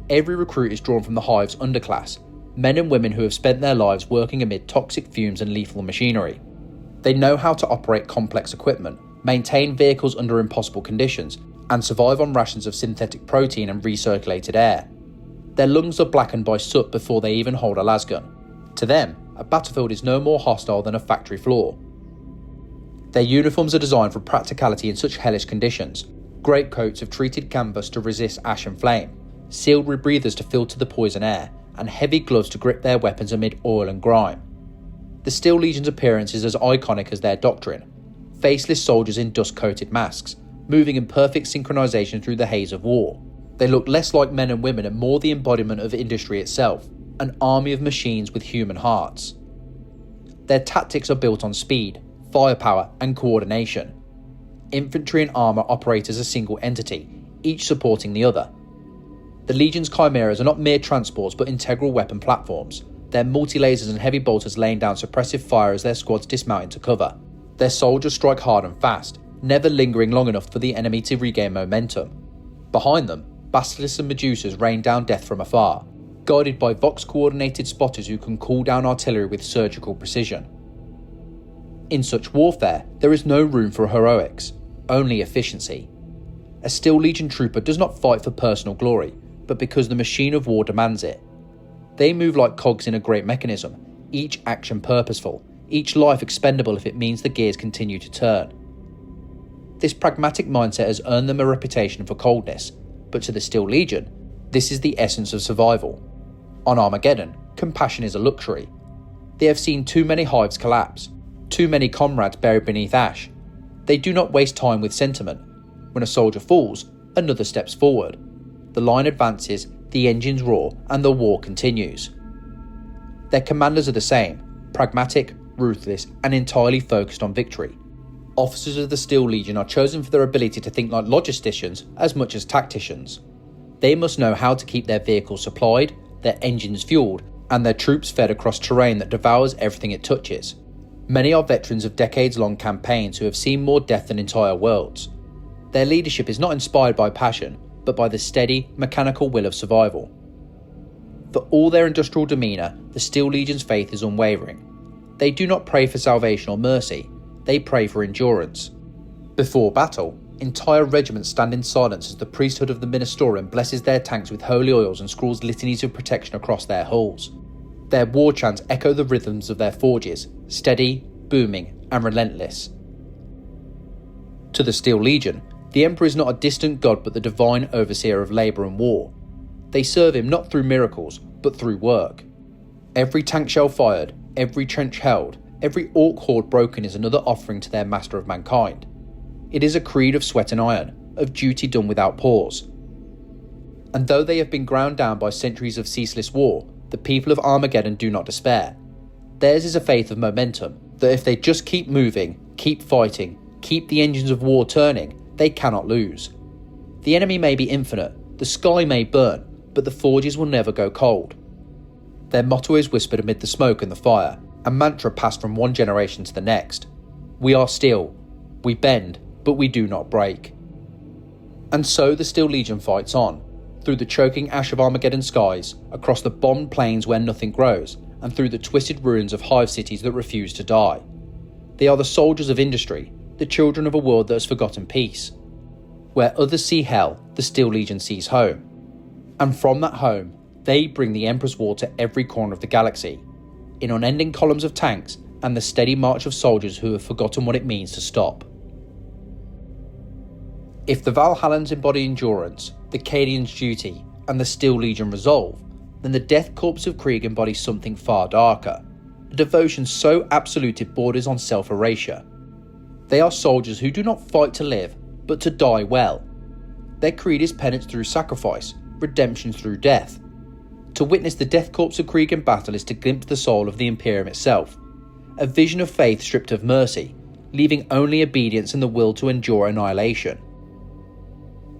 Every recruit is drawn from the Hive's underclass, men and women who have spent their lives working amid toxic fumes and lethal machinery. They know how to operate complex equipment, maintain vehicles under impossible conditions, and survive on rations of synthetic protein and recirculated air. Their lungs are blackened by soot before they even hold a lasgun. To them, a battlefield is no more hostile than a factory floor. Their uniforms are designed for practicality in such hellish conditions. Greatcoats of treated canvas to resist ash and flame, sealed rebreathers to filter the poison air, and heavy gloves to grip their weapons amid oil and grime. The Steel Legion's appearance is as iconic as their doctrine. Faceless soldiers in dust-coated masks, moving in perfect synchronization through the haze of war. They look less like men and women and more the embodiment of industry itself, an army of machines with human hearts. Their tactics are built on speed, firepower and coordination. Infantry and armour operate as a single entity, each supporting the other. The Legion's chimeras are not mere transports but integral weapon platforms, their multi-lasers and heavy bolters laying down suppressive fire as their squads dismount into cover. Their soldiers strike hard and fast, never lingering long enough for the enemy to regain momentum. Behind them, Basilisks and Medusas rain down death from afar, guided by Vox-coordinated spotters who can call down artillery with surgical precision. In such warfare, there is no room for heroics, only efficiency. A Steel Legion trooper does not fight for personal glory, but because the machine of war demands it. They move like cogs in a great mechanism, each action purposeful, each life expendable if it means the gears continue to turn. This pragmatic mindset has earned them a reputation for coldness, but to the Steel Legion, this is the essence of survival. On Armageddon, compassion is a luxury. They have seen too many hives collapse, too many comrades buried beneath ash. They do not waste time with sentiment. When a soldier falls, another steps forward. The line advances, the engines roar, and the war continues. Their commanders are the same, pragmatic, ruthless, and entirely focused on victory. Officers of the Steel Legion are chosen for their ability to think like logisticians as much as tacticians. They must know how to keep their vehicles supplied, their engines fueled, and their troops fed across terrain that devours everything it touches. Many are veterans of decades-long campaigns who have seen more death than entire worlds. Their leadership is not inspired by passion, but by the steady, mechanical will of survival. For all their industrial demeanour, the Steel Legion's faith is unwavering. They do not pray for salvation or mercy, they pray for endurance. Before battle, entire regiments stand in silence as the priesthood of the Ministorium blesses their tanks with holy oils and scrawls litanies of protection across their hulls. Their war chants echo the rhythms of their forges, steady, booming, and relentless. To the Steel Legion, the Emperor is not a distant god but the divine overseer of labour and war. They serve him not through miracles, but through work. Every tank shell fired, every trench held, every orc horde broken is another offering to their master of mankind. It is a creed of sweat and iron, of duty done without pause. And though they have been ground down by centuries of ceaseless war, the people of Armageddon do not despair. Theirs is a faith of momentum, that if they just keep moving, keep fighting, keep the engines of war turning, they cannot lose. The enemy may be infinite, the sky may burn, but the forges will never go cold. Their motto is whispered amid the smoke and the fire, a mantra passed from one generation to the next. We are steel, we bend, but we do not break. And so the Steel Legion fights on, through the choking ash of Armageddon skies, across the bombed plains where nothing grows, and through the twisted ruins of hive cities that refuse to die. They are the soldiers of industry, the children of a world that has forgotten peace. Where others see hell, the Steel Legion sees home. And from that home, they bring the Emperor's War to every corner of the galaxy, in unending columns of tanks and the steady march of soldiers who have forgotten what it means to stop. If the Valhallans embody endurance, the Cadians duty, and the Steel Legion resolve, then the Death Korps of Krieg embody something far darker, a devotion so absolute it borders on self-erasure. They are soldiers who do not fight to live, but to die well. Their creed is penance through sacrifice, redemption through death. To witness the Death Korps of Krieg in battle is to glimpse the soul of the Imperium itself, a vision of faith stripped of mercy, leaving only obedience and the will to endure annihilation.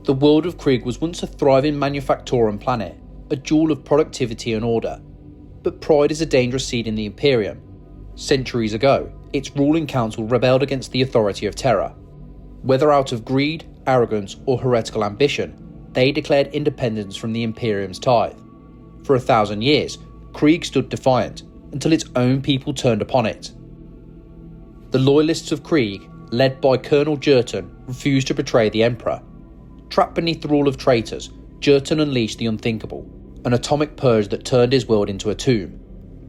The world of Krieg was once a thriving manufactorum planet, a jewel of productivity and order. But pride is a dangerous seed in the Imperium. Centuries ago, its ruling council rebelled against the authority of terror. Whether out of greed, arrogance, or heretical ambition, they declared independence from the Imperium's tithe. For 1,000 years, Krieg stood defiant, until its own people turned upon it. The loyalists of Krieg, led by Colonel Jurton, refused to betray the Emperor. Trapped beneath the rule of traitors, Jurton unleashed the unthinkable, an atomic purge that turned his world into a tomb.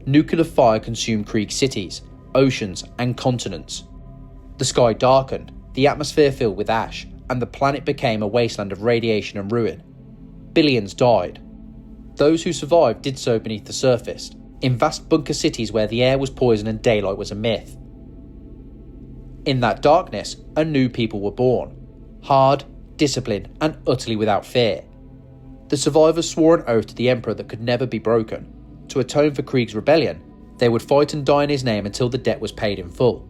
Nuclear fire consumed Krieg cities, oceans, and continents. The sky darkened, the atmosphere filled with ash, and the planet became a wasteland of radiation and ruin. Billions died. Those who survived did so beneath the surface, in vast bunker cities where the air was poison and daylight was a myth. In that darkness, a new people were born, hard, disciplined, and utterly without fear. The survivors swore an oath to the Emperor that could never be broken. To atone for Krieg's rebellion, they would fight and die in his name until the debt was paid in full.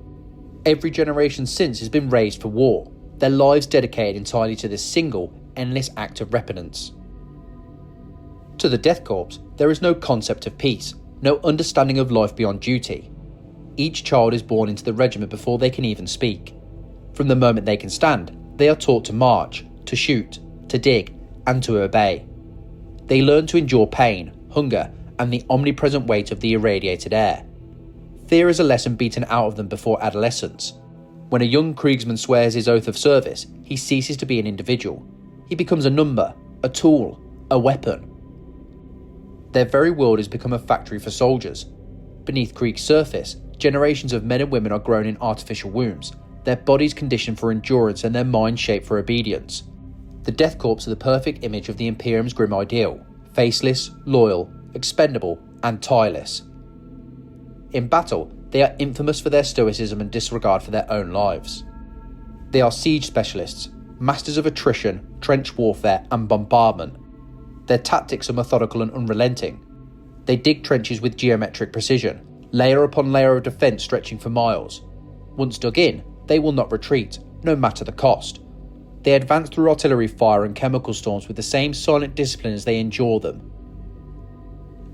Every generation since has been raised for war, their lives dedicated entirely to this single, endless act of repentance. To the Death Korps, there is no concept of peace, no understanding of life beyond duty. Each child is born into the regiment before they can even speak. From the moment they can stand, they are taught to march, to shoot, to dig, and to obey. They learn to endure pain, hunger, and the omnipresent weight of the irradiated air. Fear is a lesson beaten out of them before adolescence. When a young Kriegsman swears his oath of service, he ceases to be an individual. He becomes a number, a tool, a weapon. Their very world has become a factory for soldiers. Beneath Krieg's surface, generations of men and women are grown in artificial wombs, their bodies conditioned for endurance and their minds shaped for obedience. The Death Corps are the perfect image of the Imperium's grim ideal: faceless, loyal, expendable, and tireless. In battle, they are infamous for their stoicism and disregard for their own lives. They are siege specialists, masters of attrition, trench warfare, and bombardment. Their tactics are methodical and unrelenting. They dig trenches with geometric precision, layer upon layer of defence stretching for miles. Once dug in, they will not retreat, no matter the cost. They advance through artillery fire and chemical storms with the same silent discipline as they endure them.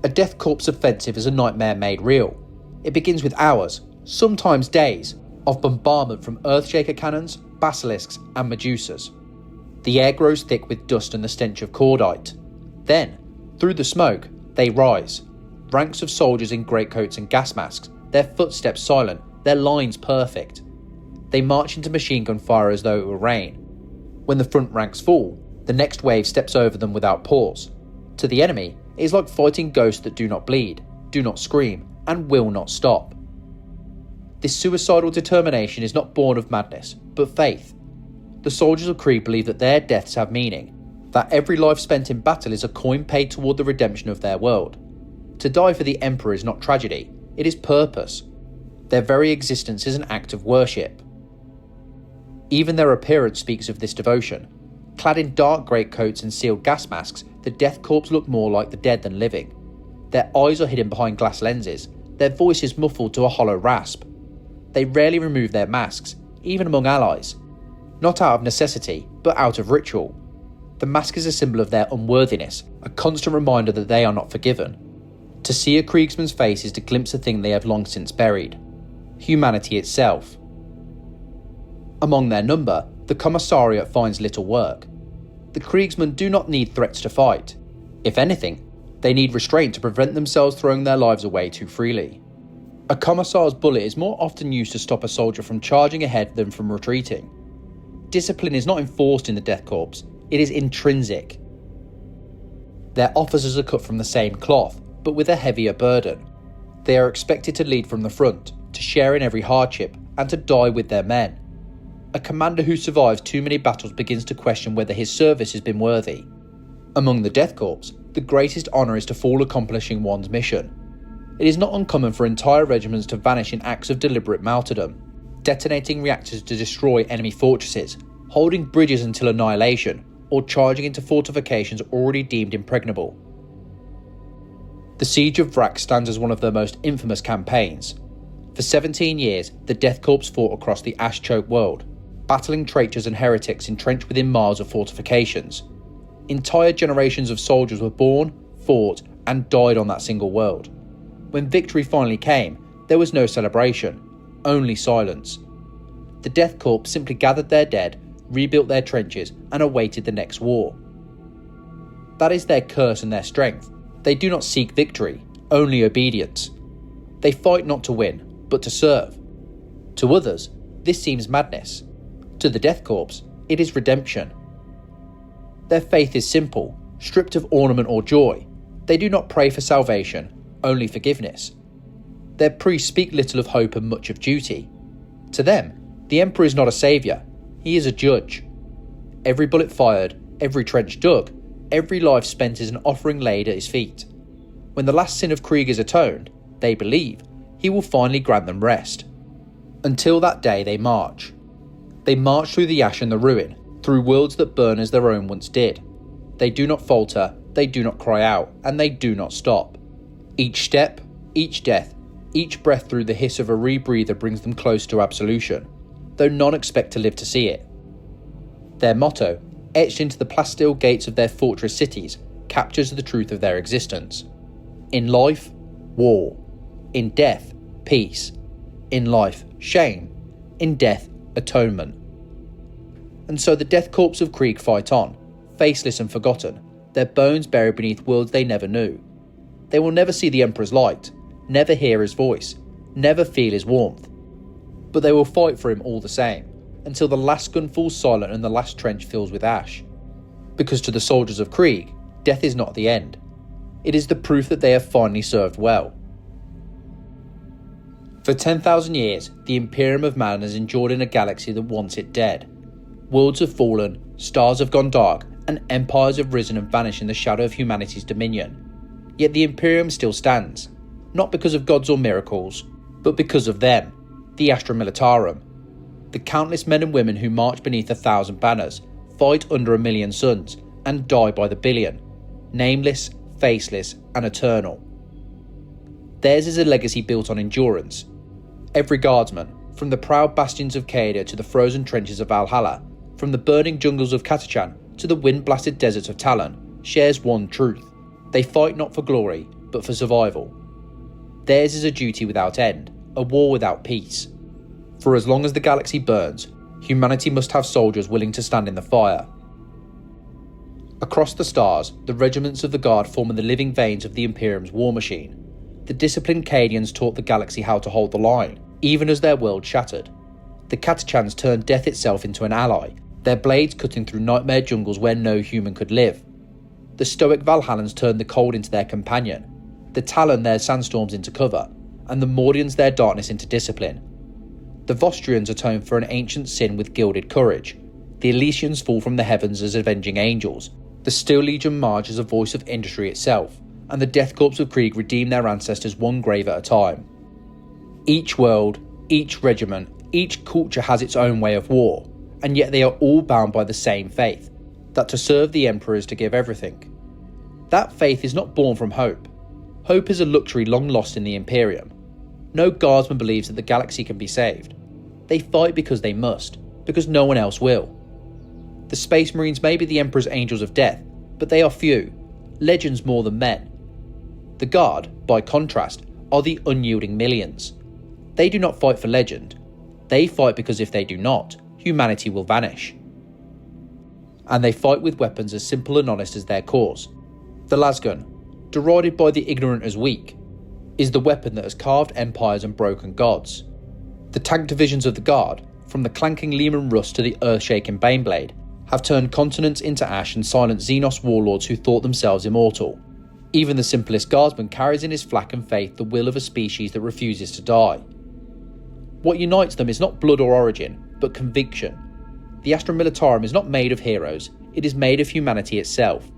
A Death Corps offensive is a nightmare made real. It begins with hours, sometimes days, of bombardment from Earthshaker cannons, basilisks, and medusas. The air grows thick with dust and the stench of cordite. Then, through the smoke, they rise. Ranks of soldiers in greatcoats and gas masks, their footsteps silent, their lines perfect. They march into machine gun fire as though it were rain. When the front ranks fall, the next wave steps over them without pause. To the enemy, it is like fighting ghosts that do not bleed, do not scream, and will not stop. This suicidal determination is not born of madness, but faith. The soldiers of Krieg believe that their deaths have meaning, that every life spent in battle is a coin paid toward the redemption of their world. To die for the Emperor is not tragedy, it is purpose. Their very existence is an act of worship. Even their appearance speaks of this devotion. Clad in dark greatcoats and sealed gas masks, the Death Corps look more like the dead than living. Their eyes are hidden behind glass lenses, their voices muffled to a hollow rasp. They rarely remove their masks, even among allies. Not out of necessity, but out of ritual. The mask is a symbol of their unworthiness, a constant reminder that they are not forgiven. To see a Kriegsman's face is to glimpse a thing they have long since buried: humanity itself. Among their number, the Commissariat finds little work. The Kriegsmen do not need threats to fight. If anything, they need restraint to prevent themselves throwing their lives away too freely. A Commissar's bullet is more often used to stop a soldier from charging ahead than from retreating. Discipline is not enforced in the Death Corps, it is intrinsic. Their officers are cut from the same cloth, but with a heavier burden. They are expected to lead from the front, to share in every hardship, and to die with their men. A commander who survives too many battles begins to question whether his service has been worthy. Among the Death Corps, the greatest honour is to fall accomplishing one's mission. It is not uncommon for entire regiments to vanish in acts of deliberate martyrdom, detonating reactors to destroy enemy fortresses, holding bridges until annihilation, or charging into fortifications already deemed impregnable. The Siege of Vrak stands as one of their most infamous campaigns. For 17 years, the Death Corps fought across the ash-choked world, battling traitors and heretics entrenched within miles of fortifications. Entire generations of soldiers were born, fought, and died on that single world. When victory finally came, there was no celebration, only silence. The Death Corps simply gathered their dead, rebuilt their trenches, and awaited the next war. That is their curse and their strength. They do not seek victory, only obedience. They fight not to win, but to serve. To others, this seems madness. To the Death Corps, it is redemption. Their faith is simple, stripped of ornament or joy. They do not pray for salvation, only forgiveness. Their priests speak little of hope and much of duty. To them, the Emperor is not a saviour, he is a judge. Every bullet fired, every trench dug, every life spent is an offering laid at his feet. When the last sin of Krieg is atoned, they believe, he will finally grant them rest. Until that day they march. They march through the ash and the ruin, through worlds that burn as their own once did. They do not falter, they do not cry out, and they do not stop. Each step, each death, each breath through the hiss of a rebreather brings them close to absolution, though none expect to live to see it. Their motto, etched into the plasteel gates of their fortress cities, captures the truth of their existence. In life, war. In death, peace. In life, shame. In death, atonement. And so the Death Corps of Krieg fight on, faceless and forgotten, their bones buried beneath worlds they never knew. They will never see the Emperor's light, never hear his voice, never feel his warmth. But they will fight for him all the same, until the last gun falls silent and the last trench fills with ash. Because to the soldiers of Krieg, death is not the end. It is the proof that they have finally served well. For 10,000 years, the Imperium of Man has endured in a galaxy that wants it dead. Worlds have fallen, stars have gone dark, and empires have risen and vanished in the shadow of humanity's dominion. Yet the Imperium still stands, not because of gods or miracles, but because of them, the Astra Militarum. The countless men and women who march beneath 1,000 banners, fight under 1,000,000 suns, and die by the billion, nameless, faceless, and eternal. Theirs is a legacy built on endurance. Every guardsman, from the proud bastions of Cadia to the frozen trenches of Valhalla, from the burning jungles of Catachan to the wind-blasted deserts of Talon, shares one truth. They fight not for glory, but for survival. Theirs is a duty without end, a war without peace. For as long as the galaxy burns, humanity must have soldiers willing to stand in the fire. Across the stars, the regiments of the Guard form the living veins of the Imperium's war machine. The disciplined Cadians taught the galaxy how to hold the line, even as their world shattered. The Catachans turned death itself into an ally, their blades cutting through nightmare jungles where no human could live. The stoic Valhallans turned the cold into their companion, the Talon their sandstorms into cover, and the Mordians their darkness into discipline. The Vostroyans atoned for an ancient sin with gilded courage. The Elysians fall from the heavens as avenging angels. The Steel Legion march as a voice of industry itself, and the Death Korps of Krieg redeem their ancestors one grave at a time. Each world, each regiment, each culture has its own way of war, and yet they are all bound by the same faith, that to serve the Emperor is to give everything. That faith is not born from hope. Hope is a luxury long lost in the Imperium. No guardsman believes that the galaxy can be saved. They fight because they must, because no one else will. The Space Marines may be the Emperor's angels of death, but they are few, legends more than men. The Guard, by contrast, are the unyielding millions. They do not fight for legend. They fight because if they do not, humanity will vanish. And they fight with weapons as simple and honest as their cause. The lasgun, derided by the ignorant as weak, is the weapon that has carved empires and broken gods. The tank divisions of the Guard, from the clanking Lehman Russ to the earth-shaking Baneblade, have turned continents into ash and silenced Xenos warlords who thought themselves immortal. Even the simplest guardsman carries in his flak and faith the will of a species that refuses to die. What unites them is not blood or origin, but conviction. The Astra Militarum is not made of heroes, it is made of humanity itself.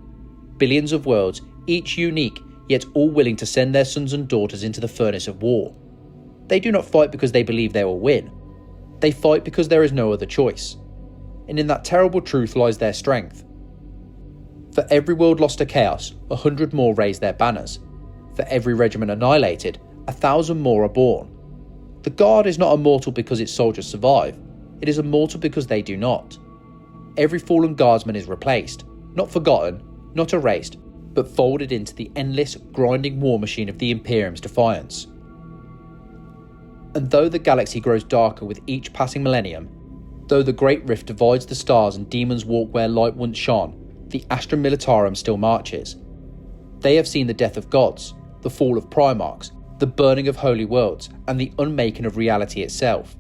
Billions of worlds, each unique, yet all willing to send their sons and daughters into the furnace of war. They do not fight because they believe they will win. They fight because there is no other choice. And in that terrible truth lies their strength. For every world lost to chaos, 100 more raise their banners. For every regiment annihilated, 1,000 more are born. The Guard is not immortal because its soldiers survive. It is immortal because they do not. Every fallen guardsman is replaced, not forgotten, not erased, but folded into the endless, grinding war machine of the Imperium's defiance. And though the galaxy grows darker with each passing millennium, though the Great Rift divides the stars and demons walk where light once shone, the Astra Militarum still marches. They have seen the death of gods, the fall of Primarchs, the burning of holy worlds, and the unmaking of reality itself.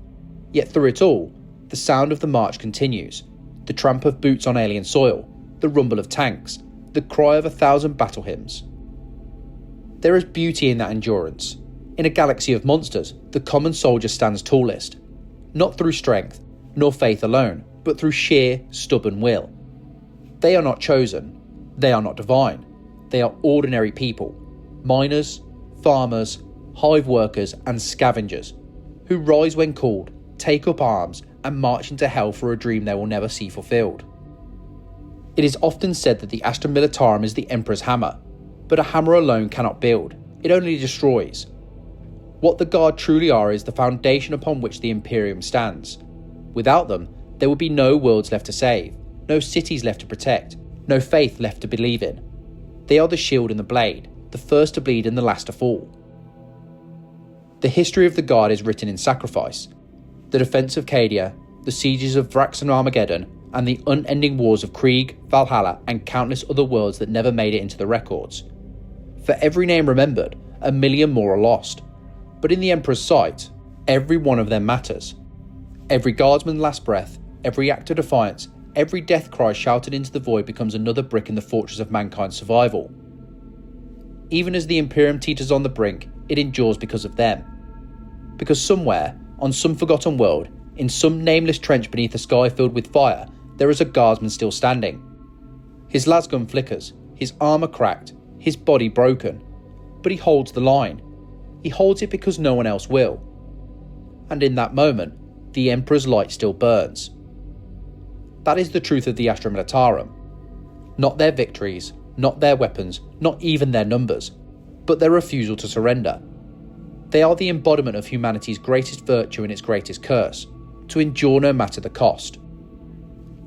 Yet through it all, the sound of the march continues. The tramp of boots on alien soil, the rumble of tanks, the cry of 1,000 battle hymns. There is beauty in that endurance. In a galaxy of monsters, the common soldier stands tallest, not through strength, nor faith alone, but through sheer, stubborn will. They are not chosen, they are not divine, they are ordinary people, miners, farmers, hive workers and scavengers, who rise when called, take up arms and march into hell for a dream they will never see fulfilled. It is often said that the Astra Militarum is the Emperor's hammer, but a hammer alone cannot build, it only destroys. What the Guard truly are is the foundation upon which the Imperium stands. Without them, there would be no worlds left to save, no cities left to protect, no faith left to believe in. They are the shield and the blade, the first to bleed and the last to fall. The history of the Guard is written in sacrifice. The defence of Cadia, the sieges of Vrax and Armageddon, and the unending wars of Krieg, Valhalla, and countless other worlds that never made it into the records. For every name remembered, 1,000,000 more are lost. But in the Emperor's sight, every one of them matters. Every guardsman's last breath, every act of defiance, every death cry shouted into the void becomes another brick in the fortress of mankind's survival. Even as the Imperium teeters on the brink, it endures because of them. because somewhere, on some forgotten world, in some nameless trench beneath a sky filled with fire, there is a guardsman still standing. His lasgun flickers, his armour cracked, his body broken, but he holds the line. He holds it because no one else will. And in that moment, the Emperor's light still burns. That is the truth of the Astra Militarum. Not their victories, not their weapons, not even their numbers, but their refusal to surrender. They are the embodiment of humanity's greatest virtue and its greatest curse, to endure no matter the cost.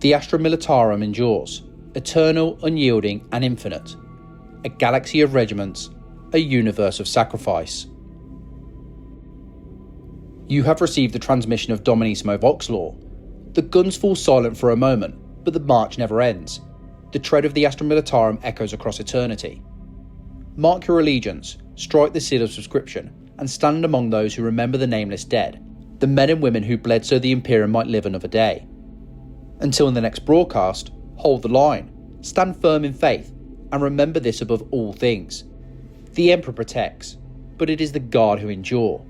The Astra Militarum endures, eternal, unyielding and infinite. A galaxy of regiments, a universe of sacrifice. You have received the transmission of Dominissimo Voxlor. The guns fall silent for a moment, but the march never ends. The tread of the Astra Militarum echoes across eternity. Mark your allegiance, strike the seal of subscription, and stand among those who remember the nameless dead, the men and women who bled so the Imperium might live another day. Until the next broadcast, hold the line, stand firm in faith, and remember this above all things. The Emperor protects, but it is the Guard who endure.